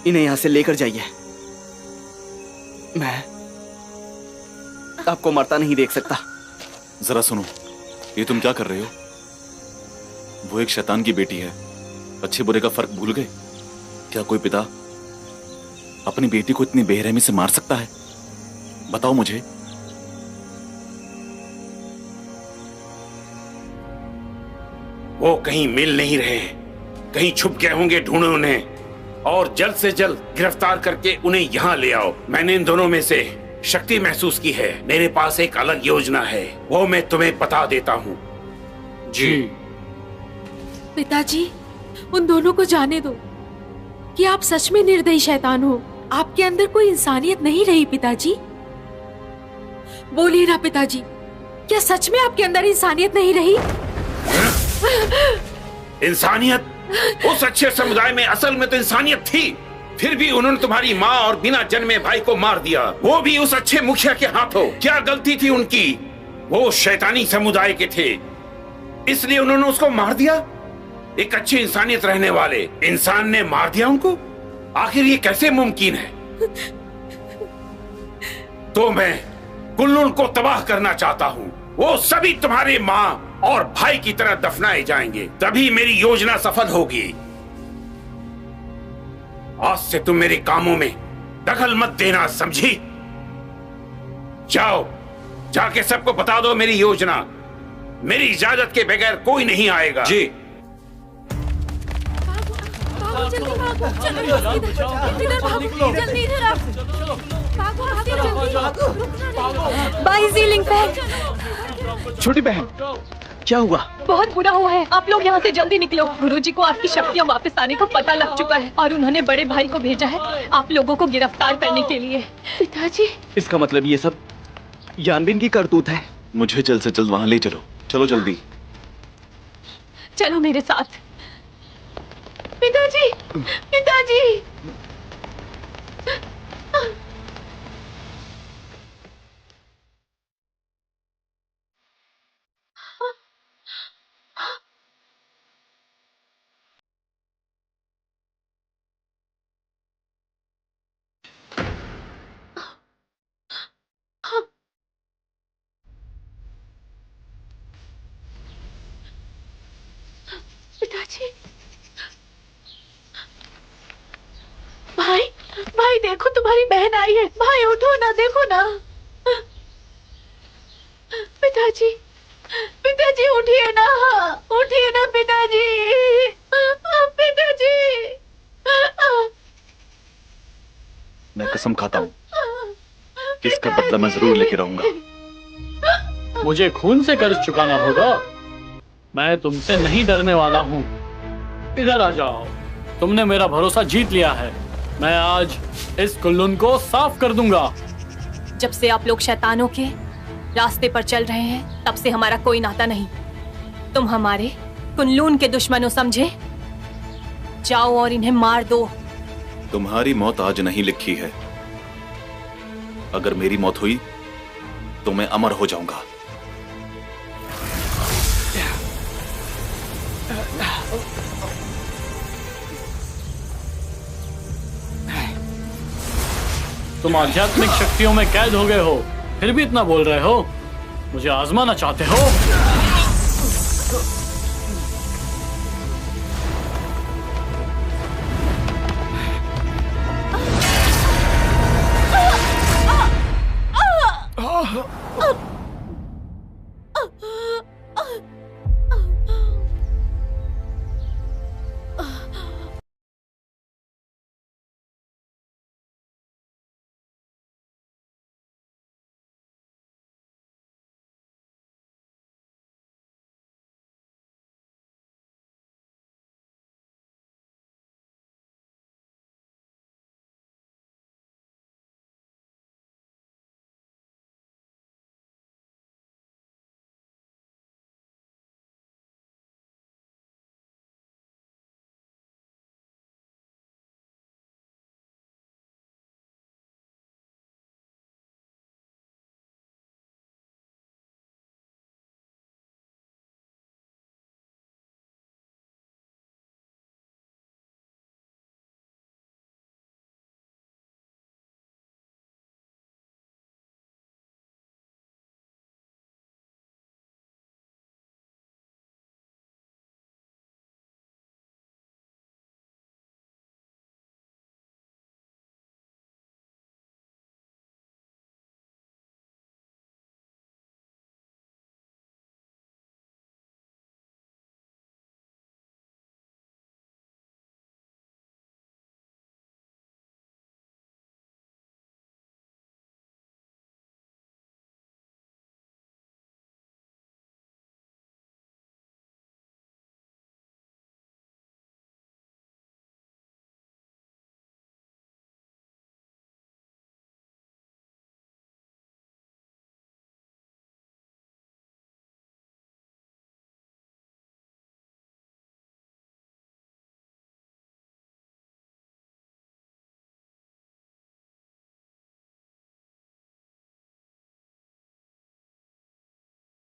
इन्हें यहां से लेकर जाइए। मैं आपको मरता नहीं देख सकता। जरा सुनो, ये तुम क्या कर रहे हो? वो एक शैतान की बेटी है, अच्छे बुरे का फर्क भूल गए? क्या कोई पिता अपनी बेटी को इतनी बेरहमी से मार सकता है? बताओ मुझे। वो कहीं मिल नहीं रहे, कहीं छुप गए होंगे, ढूंढो उन्हें और जल्द से जल्द गिरफ्तार करके उन्हें यहाँ ले आओ। मैंने इन दोनों में से शक्ति महसूस की है। मेरे पास एक अलग योजना है, वो मैं तुम्हें बता देता हूँ। जी पिताजी, उन दोनों को जाने दो कि आप सच में निर्दयी शैतान हो। आपके अंदर कोई इंसानियत नहीं रही पिताजी। बोलिए ना पिताजी, क्या सच में आपके अंदर इंसानियत नहीं रही? इंसानियत? उस अच्छे समुदाय में असल में तो इंसानियत थी, फिर भी उन्होंने तुम्हारी माँ और बिना जन्मे भाई को मार दिया, वो भी उस अच्छे मुखिया के हाथों। क्या गलती थी उनकी? वो शैतानी समुदाय के थे, इसलिए उन्होंने उसको मार दिया। एक अच्छी इंसानियत रहने वाले इंसान ने मार दिया उनको। आखिर ये कैसे मुमकिन है? तो मैं कुल्लून को तबाह करना चाहता हूँ। वो सभी तुम्हारे माँ और भाई की तरह दफनाए जाएंगे, तभी मेरी योजना सफल होगी। आज से तुम मेरे कामों में दखल मत देना, समझी? जाओ, जाके सबको बता दो मेरी योजना। मेरी इजाजत के बगैर कोई नहीं आएगा। जी। जल्दी भागो, चलो इधर भागो, जल्दी इधर आओ। भागो, भागो, जल्दी। By ceiling fan. छोटी बहन, क्या हुआ? बहुत बुरा हुआ है, आप लोग यहाँ से जल्दी निकलो। गुरुजी को आपकी शक्तियाँ वापस आने का पता लग चुका है और उन्होंने बड़े भाई को भेजा है आप लोगों को गिरफ्तार करने के लिए। पिताजी, इसका मतलब ये सब यानबिन की करतूत है। मुझे जल्द से जल्द वहां ले चलो, चलो जल्दी। चलो मेरे साथ। पिताजी, पिताजी। पिताजी, भाई, भाई देखो तुम्हारी बहन आई है। भाई उठो ना, देखो ना। पिताजी, पिताजी उठिए ना, उठिए ना पिताजी, पिताजी। मैं कसम खाता हूँ कि इसका बदला मैं जरूर लेके रहूंगा। मुझे खून से कर्ज चुकाना होगा। मैं तुमसे नहीं डरने वाला हूँ। इधर आ जाओ। तुमने मेरा भरोसा जीत लिया है। मैं आज इस कुल्लून को साफ कर दूंगा। जब से आप लोग शैतानों के रास्ते पर चल रहे हैं तब से हमारा कोई नाता नहीं। तुम हमारे कुल्लून के दुश्मनों समझे। जाओ और इन्हें मार दो। तुम्हारी मौत आज नहीं लिखी है। अगर मेरी मौत हुई तो मैं अमर हो जाऊंगा। तुम आध्यात्मिक शक्तियों में कैद हो गए हो, फिर भी इतना बोल रहे हो। मुझे आजमाना चाहते हो?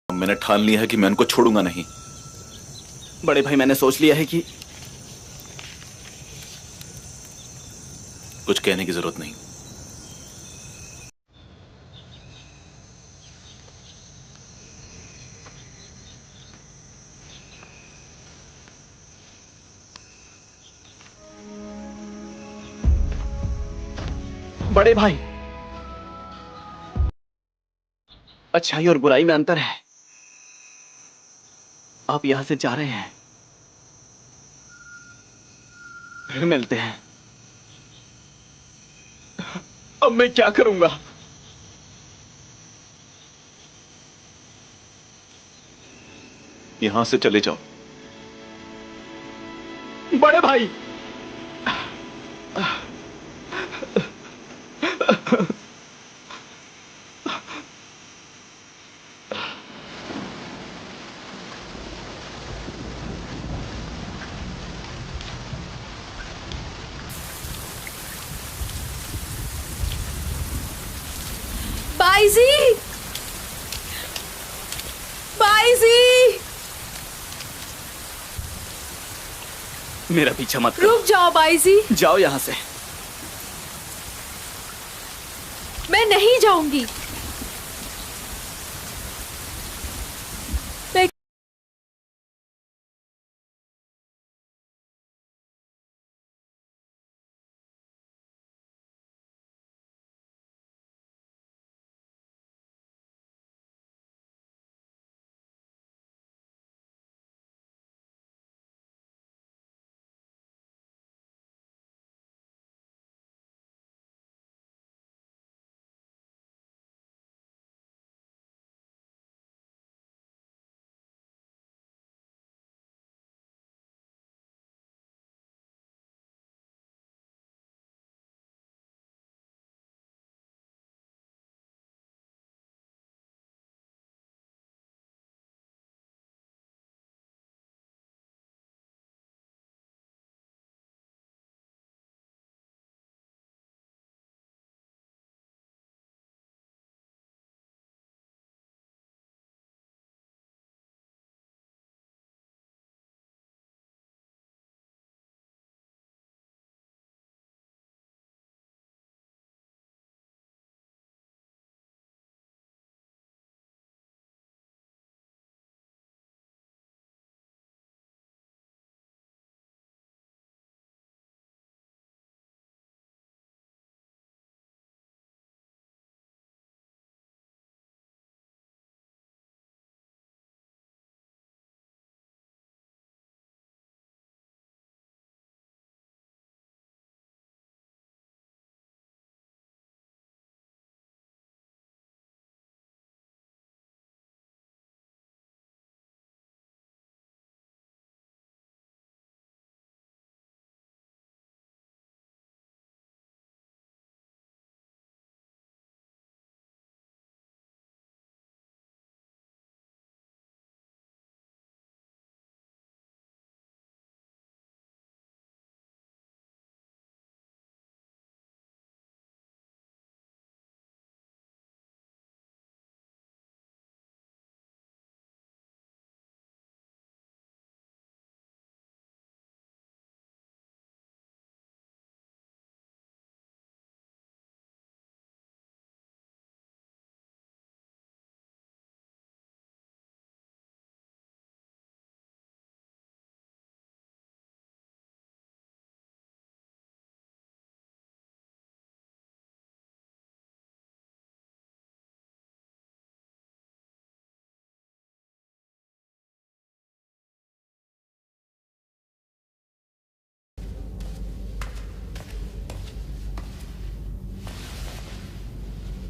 मैंने ठान लिया है कि मैं उनको छोड़ूंगा नहीं। बड़े भाई, मैंने सोच लिया है कि कुछ कहने की जरूरत नहीं। बड़े भाई, अच्छाई और बुराई में अंतर है। आप यहां से जा रहे हैं, फिर मिलते हैं। अब मैं क्या करूंगा? यहां से चले जाओ। बड़े भाई, बाईजी, बाईजी, मेरा पीछा मत करो। रुक जाओ बाईजी। जाओ यहां से। मैं नहीं जाऊंगी। मैं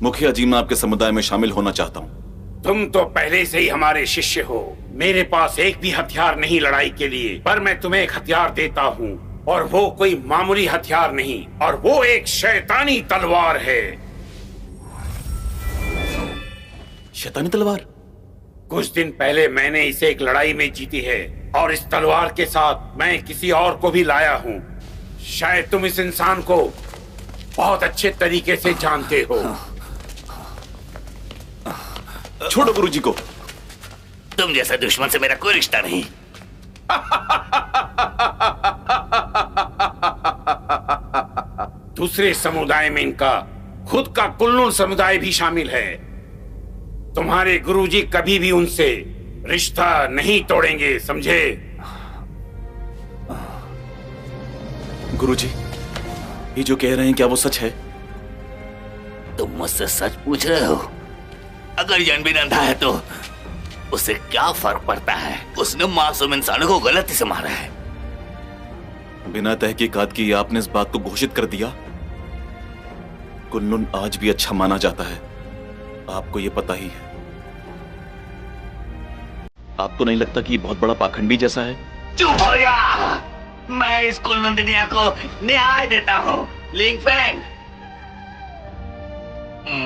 मुखिया जी, मैं आपके समुदाय में शामिल होना चाहता हूँ। तुम तो पहले से ही हमारे शिष्य हो। मेरे पास एक भी हथियार नहीं लड़ाई के लिए, पर मैं तुम्हें एक हथियार देता हूँ, और वो कोई मामूली हथियार नहीं, और वो एक शैतानी तलवार है। शैतानी तलवार? कुछ दिन पहले मैंने इसे एक लड़ाई में जीती है, और इस तलवार के साथ मैं किसी और को भी लाया हूँ। शायद तुम इस इंसान को बहुत अच्छे तरीके से जानते हो। छोड़ो गुरुजी को। तुम जैसे दुश्मन से मेरा कोई रिश्ता नहीं। दूसरे समुदाय में इनका खुद का कुल्लू समुदाय भी शामिल है। तुम्हारे गुरुजी कभी भी उनसे रिश्ता नहीं तोड़ेंगे, समझे? गुरुजी, ये जो कह रहे हैं क्या वो सच है? तुम मुझसे सच पूछ रहे हो? अगर यनबिन अंधा है तो उसे क्या फर्क पड़ता है? उसने मासूम इंसानों को गलती से मारा है। बिना तहकीकात की आपने इस बात को घोषित कर दिया। कुन्नुन आज भी अच्छा माना जाता है, आपको ये पता ही है। आपको नहीं लगता कि ये बहुत बड़ा पाखंडी जैसा है? चुप हो जा! मैं इस कुन्नुन दुनिया को न्याय देता हूँ। लिंगफेंग,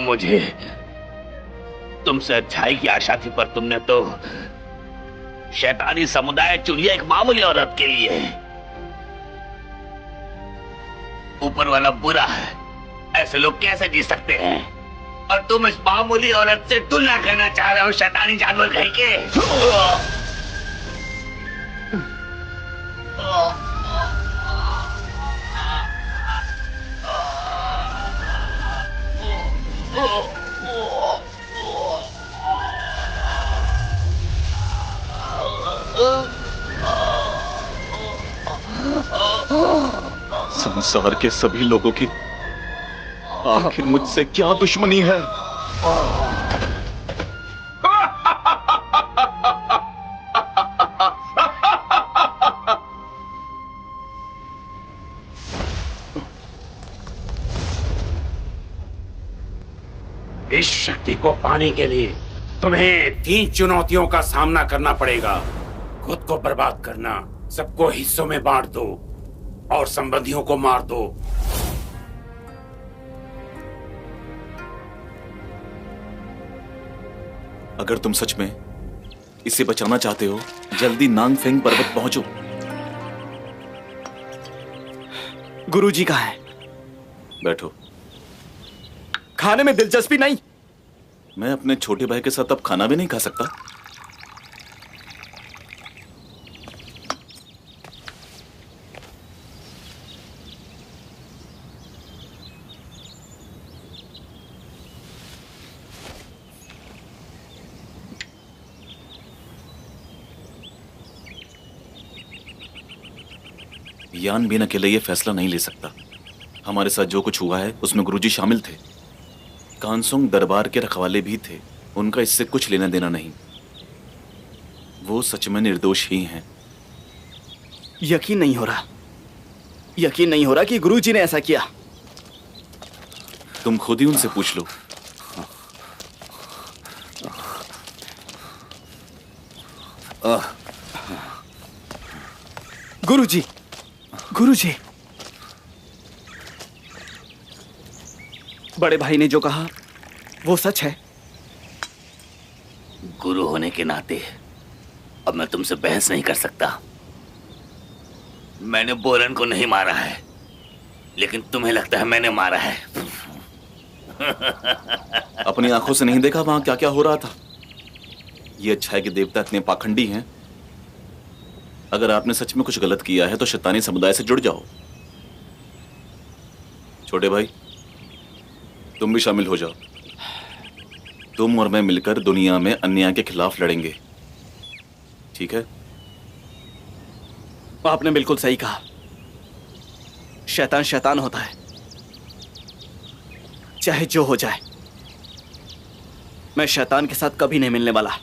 मुझे तुमसे अच्छाई की आशा थी, पर तुमने तो शैतानी समुदाय चुन लिया एक मामूली औरत के लिए। ऊपर वाला बुरा है, ऐसे लोग कैसे जी सकते हैं? और तुम इस मामूली औरत से तुलना करना चाह रहे हो, शैतानी जानवर कहीं के। संसार के सभी लोगों की आखिर मुझसे क्या दुश्मनी है? इस शक्ति को पाने के लिए तुम्हें 3 चुनौतियों का सामना करना पड़ेगा। खुद को बर्बाद करना, सबको हिस्सों में बांट दो और संबंधियों को मार दो। अगर तुम सच में इसे बचाना चाहते हो, जल्दी नांगफेंग पर्वत पहुंचो। गुरुजी कहाँ है? बैठो। खाने में दिलचस्पी नहीं? मैं अपने छोटे भाई के साथ अब खाना भी नहीं खा सकता? यान बिन अकेले ये फैसला नहीं ले सकता। हमारे साथ जो कुछ हुआ है उसमें गुरुजी शामिल थे, कांसुंग दरबार के रखवाले भी थे। उनका इससे कुछ लेना देना नहीं। वो सच में निर्दोष ही हैं। यकीन नहीं हो रहा, यकीन नहीं हो रहा कि गुरुजी ने ऐसा किया। तुम खुद ही उनसे पूछ लो। गुरुजी, गुरुजी, बड़े भाई ने जो कहा वो सच है। गुरु होने के नाते अब मैं तुमसे बहस नहीं कर सकता। मैंने बोरन को नहीं मारा है, लेकिन तुम्हें लगता है मैंने मारा है। अपनी आंखों से नहीं देखा वहां क्या क्या हो रहा था? ये अच्छा है कि देवता इतने पाखंडी हैं। अगर आपने सच में कुछ गलत किया है तो शैतानी समुदाय से जुड़ जाओ। छोटे भाई, तुम भी शामिल हो जाओ। तुम और मैं मिलकर दुनिया में अन्याय के खिलाफ लड़ेंगे, ठीक है? आपने बिल्कुल सही कहा। शैतान शैतान होता है, चाहे जो हो जाए। मैं शैतान के साथ कभी नहीं मिलने वाला।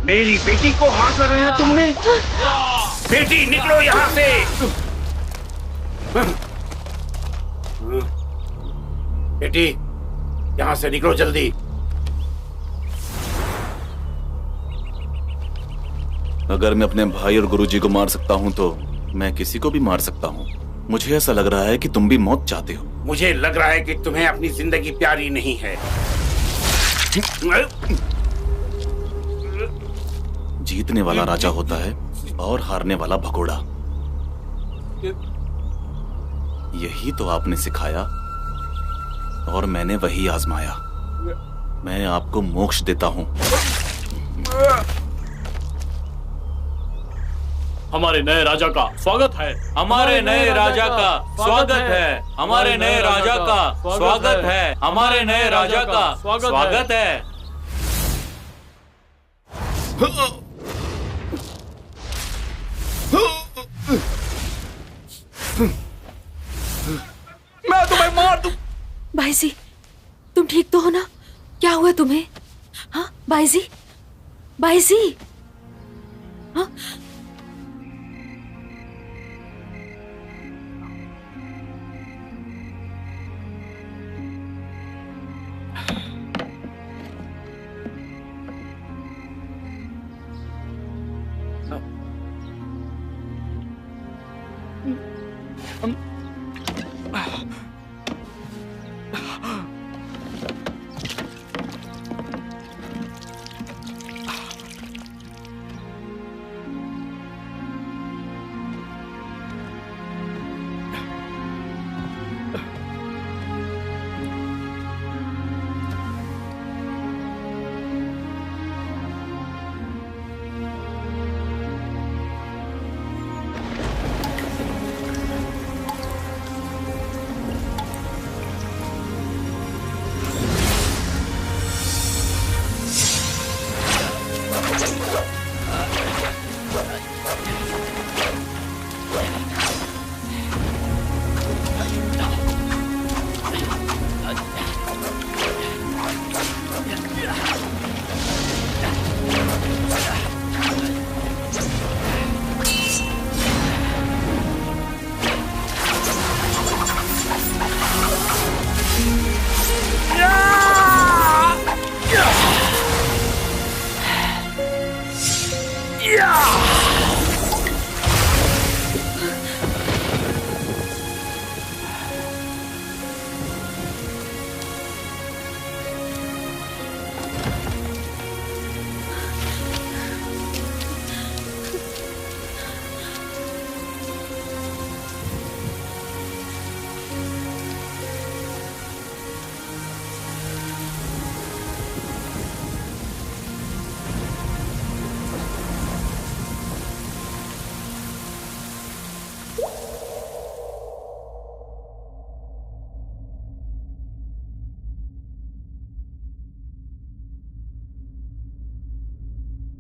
मेरी बेटी को हाथ लगाया तुमने? बेटी निकलो यहाँ से। बेटी यहाँ से निकलो जल्दी। अगर मैं अपने भाई और गुरुजी को मार सकता हूँ तो मैं किसी को भी मार सकता हूँ। मुझे ऐसा लग रहा है कि तुम भी मौत चाहते हो। मुझे लग रहा है कि तुम्हें अपनी जिंदगी प्यारी नहीं है। जीतने वाला राजा होता है और हारने वाला भगोड़ा। यही तो आपने सिखाया और मैंने वही आजमाया। मैं आपको मोक्ष देता हूँ। हमारे नए राजा का स्वागत है। हमारे नए राजा का स्वागत है। हमारे नए राजा का स्वागत है। हमारे नए राजा का स्वागत है। मैं तुम्हें मार दूं। भाई जी, तुम ठीक तो हो ना? क्या हुआ तुम्हें? हाँ भाई जी, भाई जी। हाँ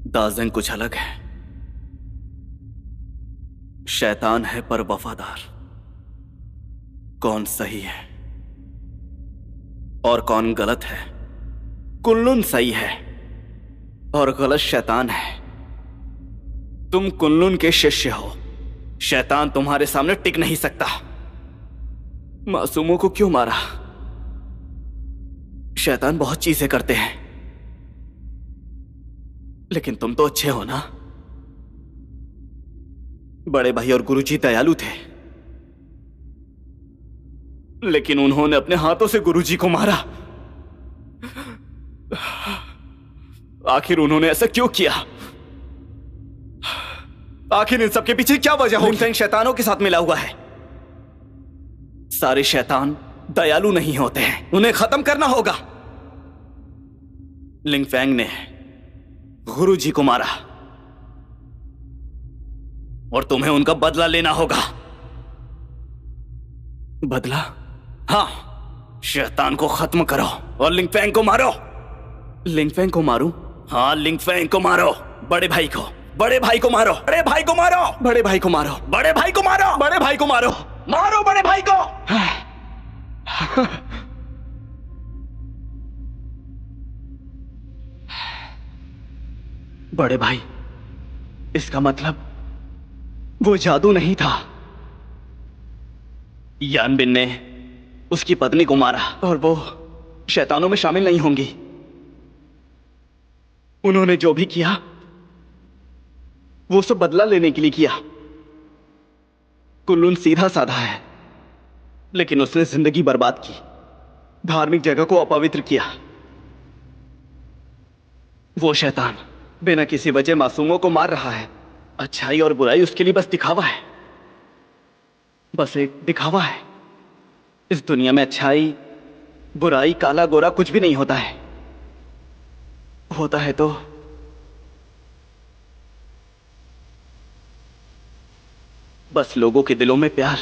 दाज़ेंग कुछ अलग है। शैतान है पर वफादार। कौन सही है और कौन गलत है? कुनलुन सही है और गलत शैतान है। तुम कुनलुन के शिष्य हो। शैतान तुम्हारे सामने टिक नहीं सकता। मासूमों को क्यों मारा? शैतान बहुत चीजें करते हैं, लेकिन तुम तो अच्छे हो ना। बड़े भाई और गुरुजी दयालु थे, लेकिन उन्होंने अपने हाथों से गुरुजी को मारा। आखिर उन्होंने ऐसा क्यों किया? आखिर इन सबके पीछे क्या वजह हो? लिंगफेंग शैतानों के साथ मिला हुआ है। सारे शैतान दयालु नहीं होते हैं, उन्हें खत्म करना होगा। लिंगफेंग ने गुरुजी को मारा और तुम्हें उनका बदला लेना होगा। बदला? हाँ, शैतान को खत्म करो और लिंगफेंग को मारो। लिंगफेंग को मारूं? हाँ, लिंगफेंग को मारो। बड़े भाई को मारो। बड़े भाई को मारो। बड़े भाई को मारो। बड़े भाई को मारो। बड़े भाई को मारो। मारो बड़े भाई को। बड़े भाई, इसका मतलब वो जादू नहीं था। यानबिन ने उसकी पत्नी को मारा और वो शैतानों में शामिल नहीं होंगी। उन्होंने जो भी किया वो सब बदला लेने के लिए किया। कुल्लून सीधा साधा है, लेकिन उसने जिंदगी बर्बाद की, धार्मिक जगह को अपवित्र किया। वो शैतान बिना किसी वजह मासूमों को मार रहा है। अच्छाई और बुराई उसके लिए बस दिखावा है, बस एक दिखावा है। इस दुनिया में अच्छाई बुराई काला गोरा कुछ भी नहीं होता है। होता है तो बस लोगों के दिलों में प्यार।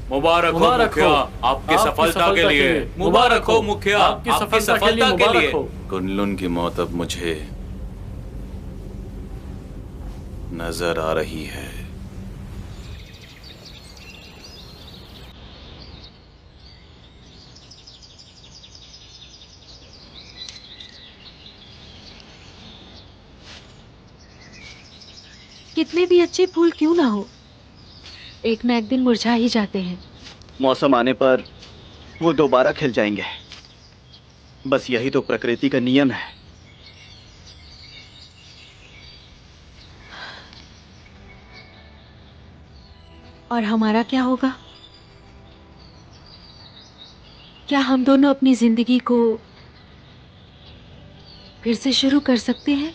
मुबारक हो मुखिया, आपकी सफलता के लिए। मुबारक हो मुखिया, आपकी सफलता के लिए। कुनलुन की मौत अब मुझे नजर आ रही है। कितने भी अच्छे फूल क्यों ना हो, एक न एक दिन मुरझा ही जाते हैं। मौसम आने पर वो दोबारा खिल जाएंगे। बस यही तो प्रकृति का नियम है। और हमारा क्या होगा? क्या हम दोनों अपनी जिंदगी को फिर से शुरू कर सकते हैं?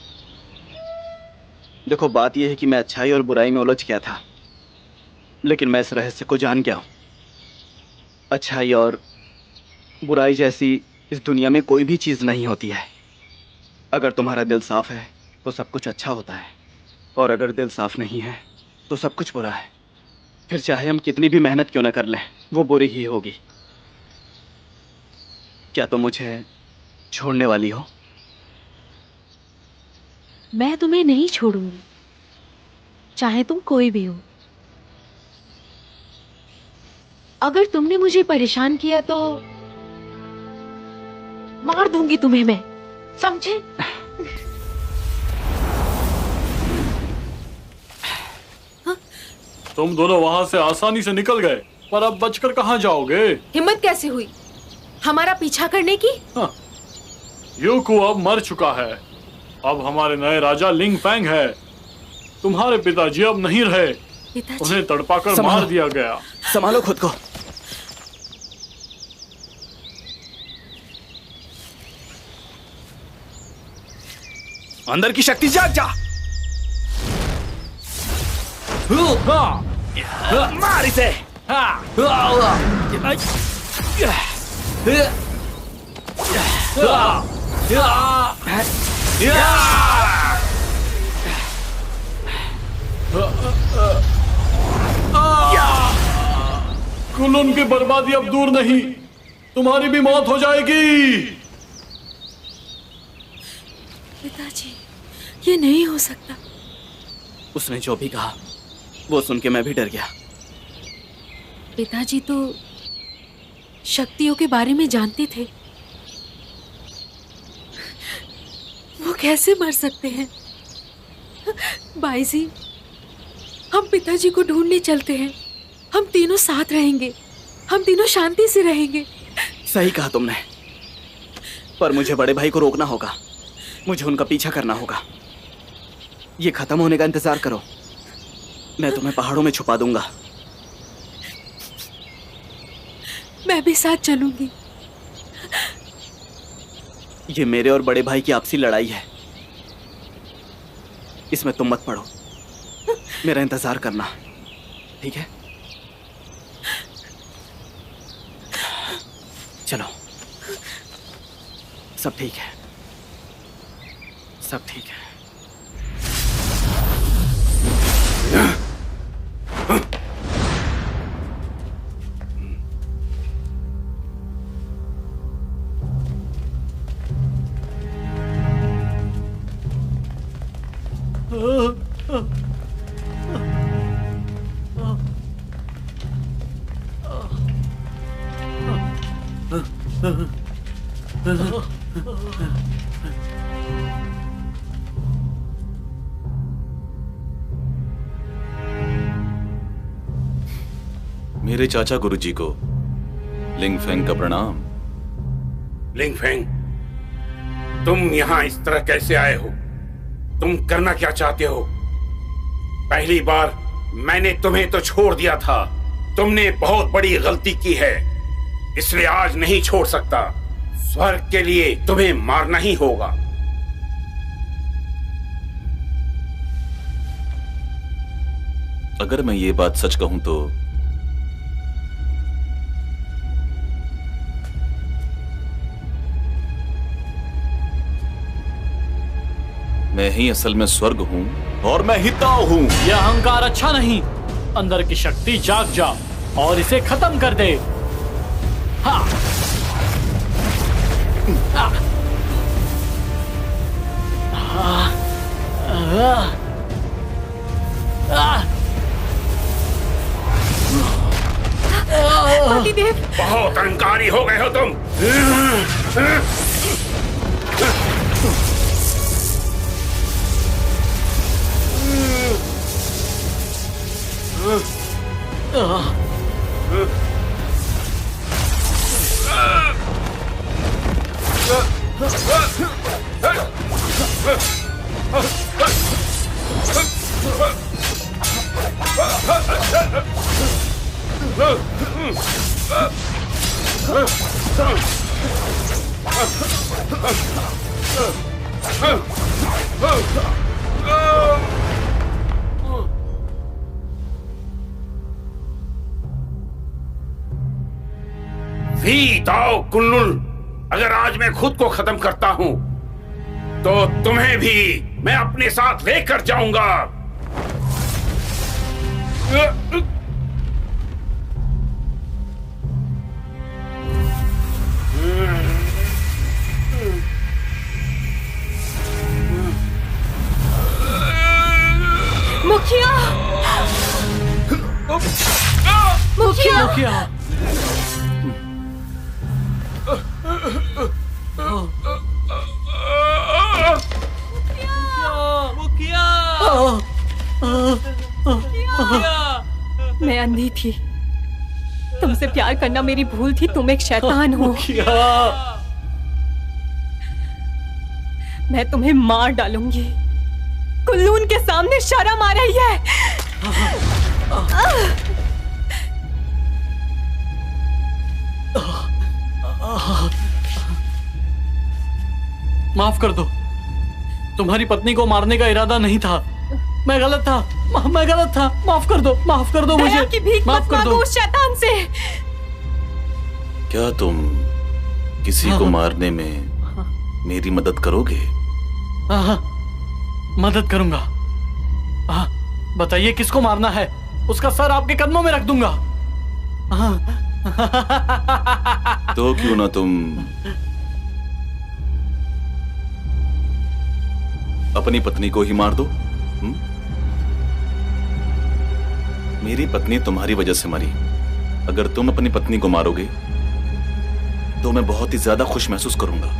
देखो, बात यह है कि मैं अच्छाई और बुराई में उलझ गया था, लेकिन मैं इस रहस्य को जान गया हूं। अच्छाई और बुराई जैसी इस दुनिया में कोई भी चीज नहीं होती है। अगर तुम्हारा दिल साफ है तो सब कुछ अच्छा होता है, और अगर दिल साफ नहीं है तो सब कुछ बुरा है। फिर चाहे हम कितनी भी मेहनत क्यों ना कर लें, वो बुरी ही होगी। क्या तुम मुझे छोड़ने वाली हो? मैं तुम्हें नहीं छोड़ूंगी, चाहे तुम कोई भी हो। अगर तुमने मुझे परेशान किया तो मार दूंगी तुम्हें मैं, समझे? तुम दोनों वहां से आसानी से निकल गए, पर अब बचकर कहां जाओगे? हिम्मत कैसे हुई हमारा पीछा करने की? यूकू अब मर चुका है। अब हमारे नए राजा लिंग फैंग है। तुम्हारे पिताजी अब नहीं रहे, उन्हें तड़पाकर मार दिया गया। संभालो खुद को। अंदर की शक्ति जाग जा। मार इसे। कुल्लून की बर्बादी अब दूर नहीं, तुम्हारी भी मौत हो जाएगी। पिताजी, ये नहीं हो सकता। उसने जो भी कहा वो सुन के मैं भी डर गया। पिताजी तो शक्तियों के बारे में जानते थे, वो कैसे मर सकते हैं? बाईजी, हम पिताजी को ढूंढने चलते हैं। हम तीनों साथ रहेंगे, हम तीनों शांति से रहेंगे। सही कहा तुमने, पर मुझे बड़े भाई को रोकना होगा। मुझे उनका पीछा करना होगा। ये खत्म होने का इंतजार करो, मैं तुम्हें पहाड़ों में छुपा दूंगा। मैं भी साथ चलूंगी। ये मेरे और बड़े भाई की आपसी लड़ाई है, इसमें तुम मत पड़ो। मेरा इंतजार करना, ठीक है? चलो, सब ठीक है, सब ठीक है। मेरे चाचा गुरुजी को लिंगफेंग का प्रणाम। लिंगफेंग, तुम यहाँ इस तरह कैसे आए हो? तुम करना क्या चाहते हो? पहली बार मैंने तुम्हें तो छोड़ दिया था। तुमने बहुत बड़ी गलती की है, इसलिए आज नहीं छोड़ सकता। स्वर्ग के लिए तुम्हें मारना ही होगा। अगर मैं ये बात सच कहूं तो मैं ही असल में स्वर्ग हूं और मैं ही ताओ हूं। यह अहंकार अच्छा नहीं। अंदर की शक्ति जाग जा और इसे खत्म कर दे। हाँ। पतिदेव, बहुत अहंकारी हो गए हो तुम। ताओ कुल्लुल, अगर आज मैं खुद को खत्म करता हूं तो तुम्हें भी मैं अपने साथ लेकर जाऊंगा। मुखिया, मुखिया, मुखिया। मैं अंधी थी। तुमसे प्यार करना मेरी भूल थी। तुम एक शैतान हो। मैं तुम्हें मार डालूंगी। कुल्लून के सामने शर्म आ रही है। माफ कर दो। तुम्हारी पत्नी को मारने का इरादा नहीं था। मैं गलत था। मैं गलत था। माफ कर दो। माफ कर दो मुझे। दया की भीख मत मांगो उस शैतान से। क्या तुम किसी को मारने में मेरी मदद करोगे? मदद करूंगा। बताइए किसको मारना है? उसका सर आपके कदमों में रख दूंगा। तो क्यों ना तुम अपनी पत्नी को ही मार दो। मेरी पत्नी तुम्हारी वजह से मरी। अगर तुम अपनी पत्नी को मारोगे तो मैं बहुत ही ज्यादा खुश महसूस करूंगा।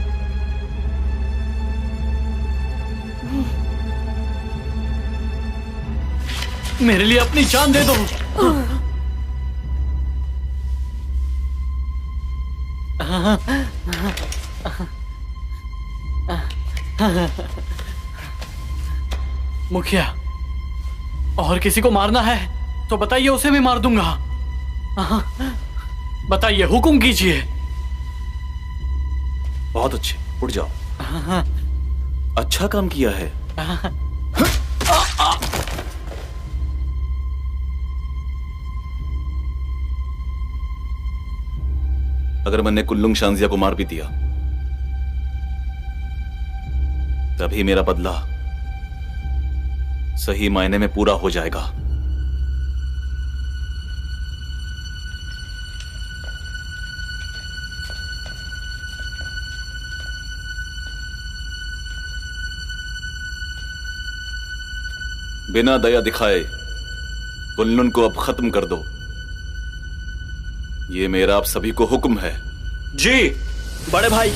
मेरे लिए अपनी जान दे दो। मुखिया, और किसी को मारना है तो बताइए, उसे भी मार दूंगा। बताइए, हुक्म कीजिए। बहुत अच्छे, उठ जाओ। अच्छा काम किया है। अगर मैंने कुल्लुंग शांजिया को मार भी दिया तभी मेरा बदला सही मायने में पूरा हो जाएगा। बिना दया दिखाए कुल्लून को अब खत्म कर दो। ये मेरा आप सभी को हुक्म है। जी बड़े भाई।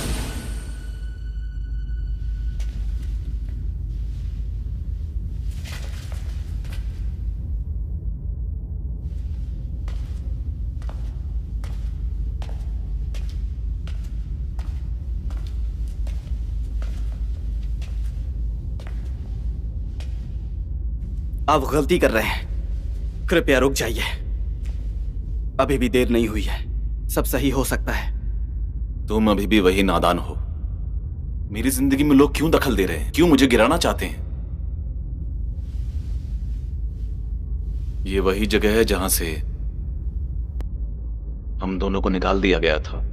आप गलती कर रहे हैं, कृपया रुक जाइए। अभी भी देर नहीं हुई है, सब सही हो सकता है। तुम अभी भी वही नादान हो। मेरी जिंदगी में लोग क्यों दखल दे रहे हैं, क्यों मुझे गिराना चाहते हैं? ये वही जगह है जहां से हम दोनों को निकाल दिया गया था।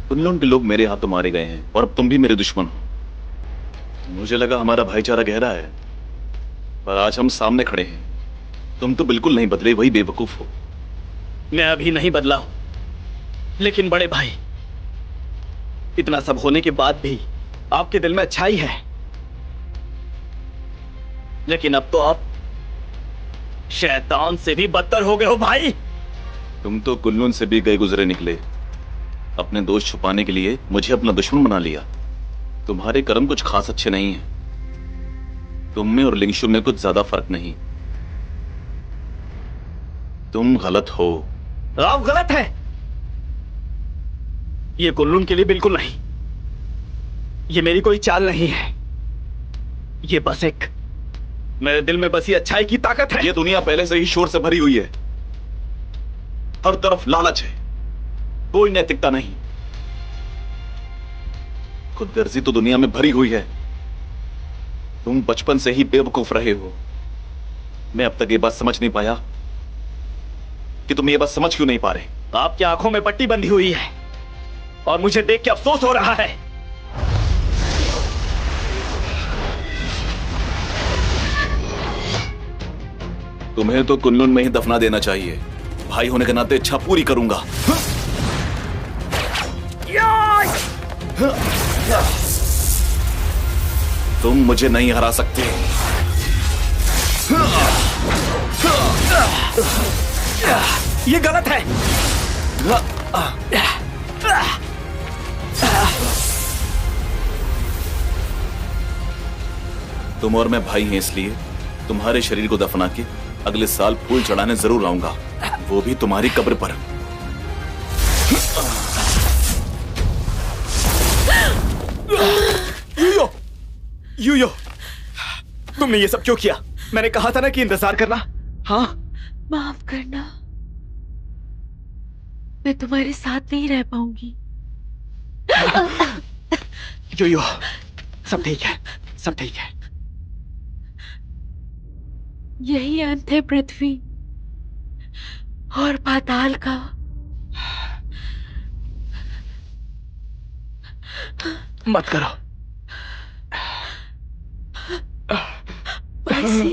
कुल्लून के लोग मेरे हाथों मारे गए हैं और अब तुम भी मेरे दुश्मन हो। मुझे लगा हमारा भाईचारा गहरा है, पर आज हम सामने खड़े हैं। तुम तो बिल्कुल नहीं बदले, वही बेवकूफ हो। मैं अभी नहीं बदला हूं, लेकिन बड़े भाई, इतना सब होने के बाद भी आपके दिल में अच्छाई है। लेकिन अब तो आप शैतान से भी बदतर हो गए हो भाई। तुम तो कुल्लून से भी गए गुजरे निकले। अपने दोष छुपाने के लिए मुझे अपना दुश्मन बना लिया। तुम्हारे कर्म कुछ खास अच्छे नहीं हैं। तुम में और लिंगशु में कुछ ज्यादा फर्क नहीं। तुम गलत हो। आप गलत है। ये कुल्लून के लिए बिल्कुल नहीं। ये मेरी कोई चाल नहीं है। ये बस एक मेरे दिल में बसी अच्छाई की ताकत है। ये दुनिया पहले से ही शोर से भरी हुई है। हर तरफ लालच है, कोई नैतिकता नहीं। खुदगर्जी तो दुनिया में भरी हुई है। तुम बचपन से ही बेवकूफ रहे हो। मैं अब तक ये बात समझ नहीं पाया कि तुम ये बात समझ क्यों नहीं पा रहे। आपकी आंखों में पट्टी बंधी हुई है और मुझे देख के अफसोस हो रहा है। तुम्हें तो कुल्लून में ही दफना देना चाहिए। भाई होने के नाते इच्छा पूरी करूंगा। तुम मुझे नहीं हरा सकते। ये गलत है। तुम और मैं भाई हैं, इसलिए तुम्हारे शरीर को दफना के अगले साल फूल चढ़ाने जरूर आऊंगा, वो भी तुम्हारी कब्र पर। यूयो, तुमने ये सब क्यों किया? मैंने कहा था ना कि इंतजार करना। हाँ, माफ करना, मैं तुम्हारे साथ नहीं रह पाऊंगी। यूयो, सब ठीक है, सब ठीक है। यही अंत है पृथ्वी और पाताल का। मत करो। परसी,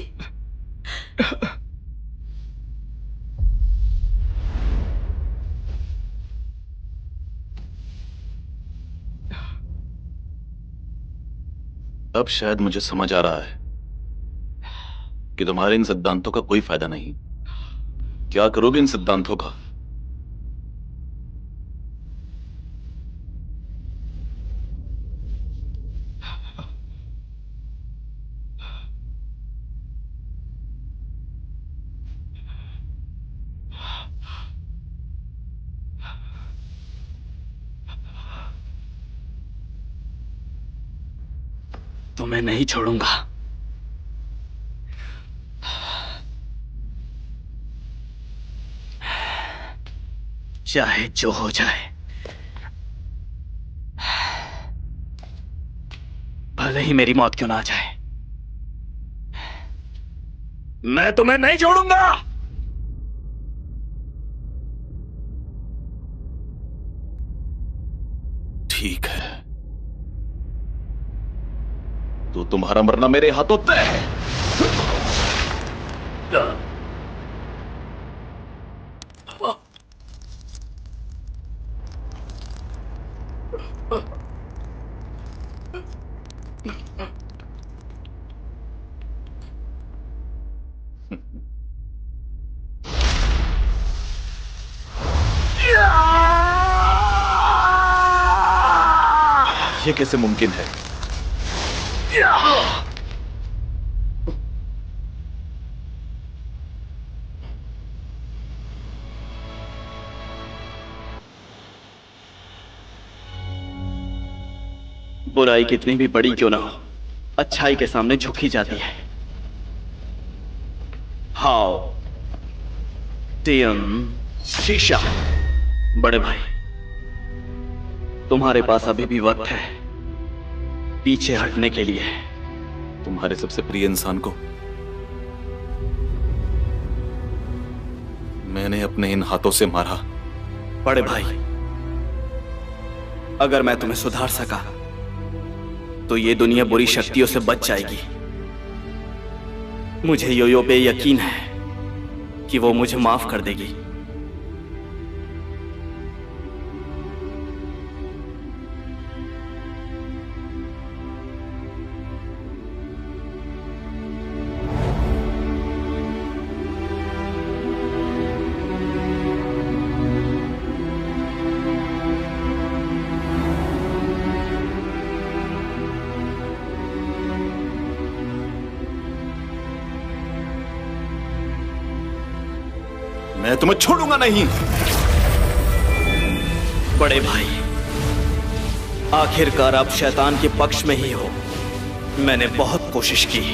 अब शायद मुझे समझ आ रहा है कि तुम्हारे इन सिद्धांतों का कोई फायदा नहीं। क्या करोगे इन सिद्धांतों का? तो मैं नहीं छोड़ूंगा। चाहे जो हो जाए, भले ही मेरी मौत क्यों ना आ जाए, मैं तुम्हें नहीं छोड़ूंगा। ठीक है, तो तुम्हारा मरना मेरे हाथों तय है। ये कैसे मुमकिन है? बुराई कितनी भी बड़ी क्यों ना हो, अच्छाई के सामने झुक ही जाती है। हाउ शीशा, बड़े भाई, तुम्हारे पास अभी भी वक्त है पीछे हटने के लिए। तुम्हारे सबसे प्रिय इंसान को मैंने अपने इन हाथों से मारा। बड़े भाई, अगर मैं तुम्हें सुधार सका तो ये दुनिया बुरी शक्तियों से बच जाएगी। मुझे यो पे यकीन है कि वो मुझे माफ कर देगी। मैं तुम्हें छोड़ूंगा नहीं। बड़े भाई, आखिरकार आप शैतान के पक्ष में ही हो। मैंने बहुत कोशिश की।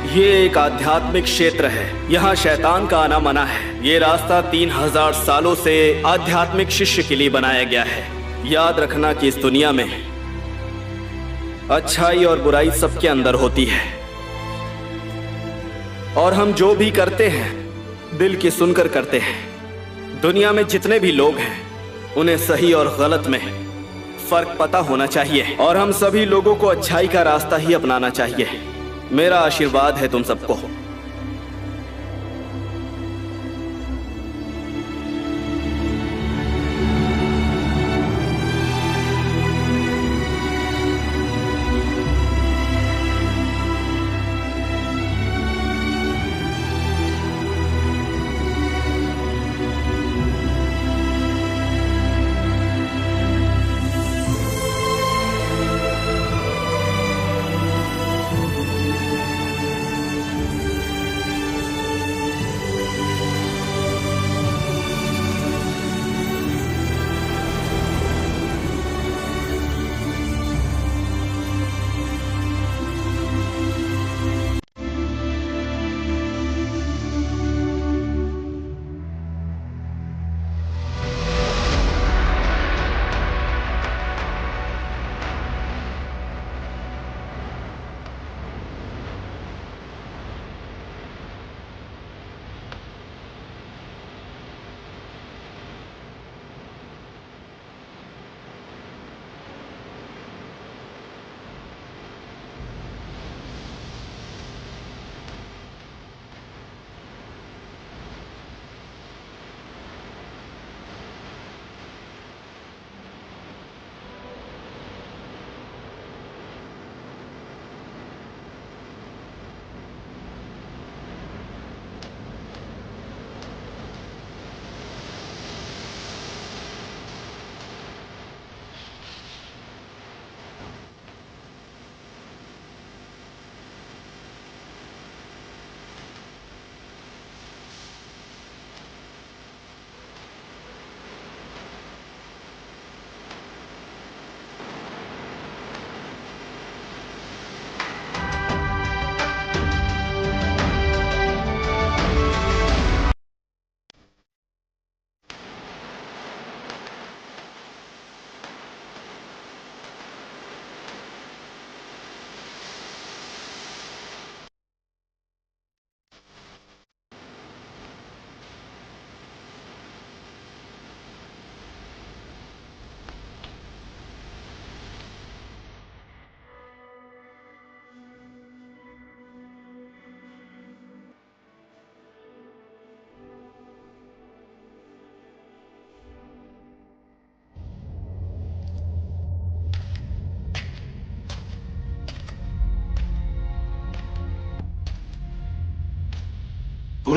ये एक आध्यात्मिक क्षेत्र है, यहाँ शैतान का आना मना है। ये रास्ता 3000 सालों से आध्यात्मिक शिष्य के लिए बनाया गया है। याद रखना कि इस दुनिया में अच्छाई और बुराई सबके अंदर होती है, और हम जो भी करते हैं दिल की सुनकर करते हैं। दुनिया में जितने भी लोग हैं उन्हें सही और गलत में फर्क पता होना चाहिए, और हम सभी लोगों को अच्छाई का रास्ता ही अपनाना चाहिए। मेरा आशीर्वाद है तुम सबको।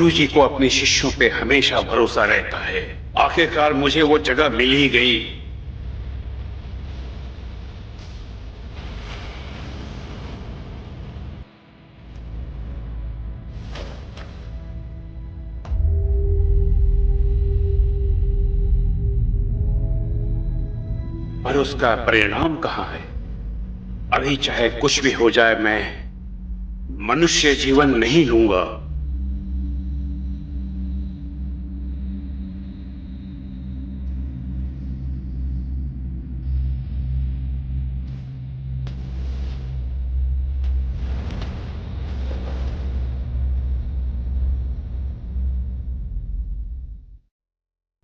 गुरुजी को अपने शिष्यों पे हमेशा भरोसा रहता है। आखिरकार मुझे वो जगह मिल ही गई। पर उसका परिणाम कहाँ है? अभी चाहे कुछ भी हो जाए, मैं मनुष्य जीवन नहीं लूंगा।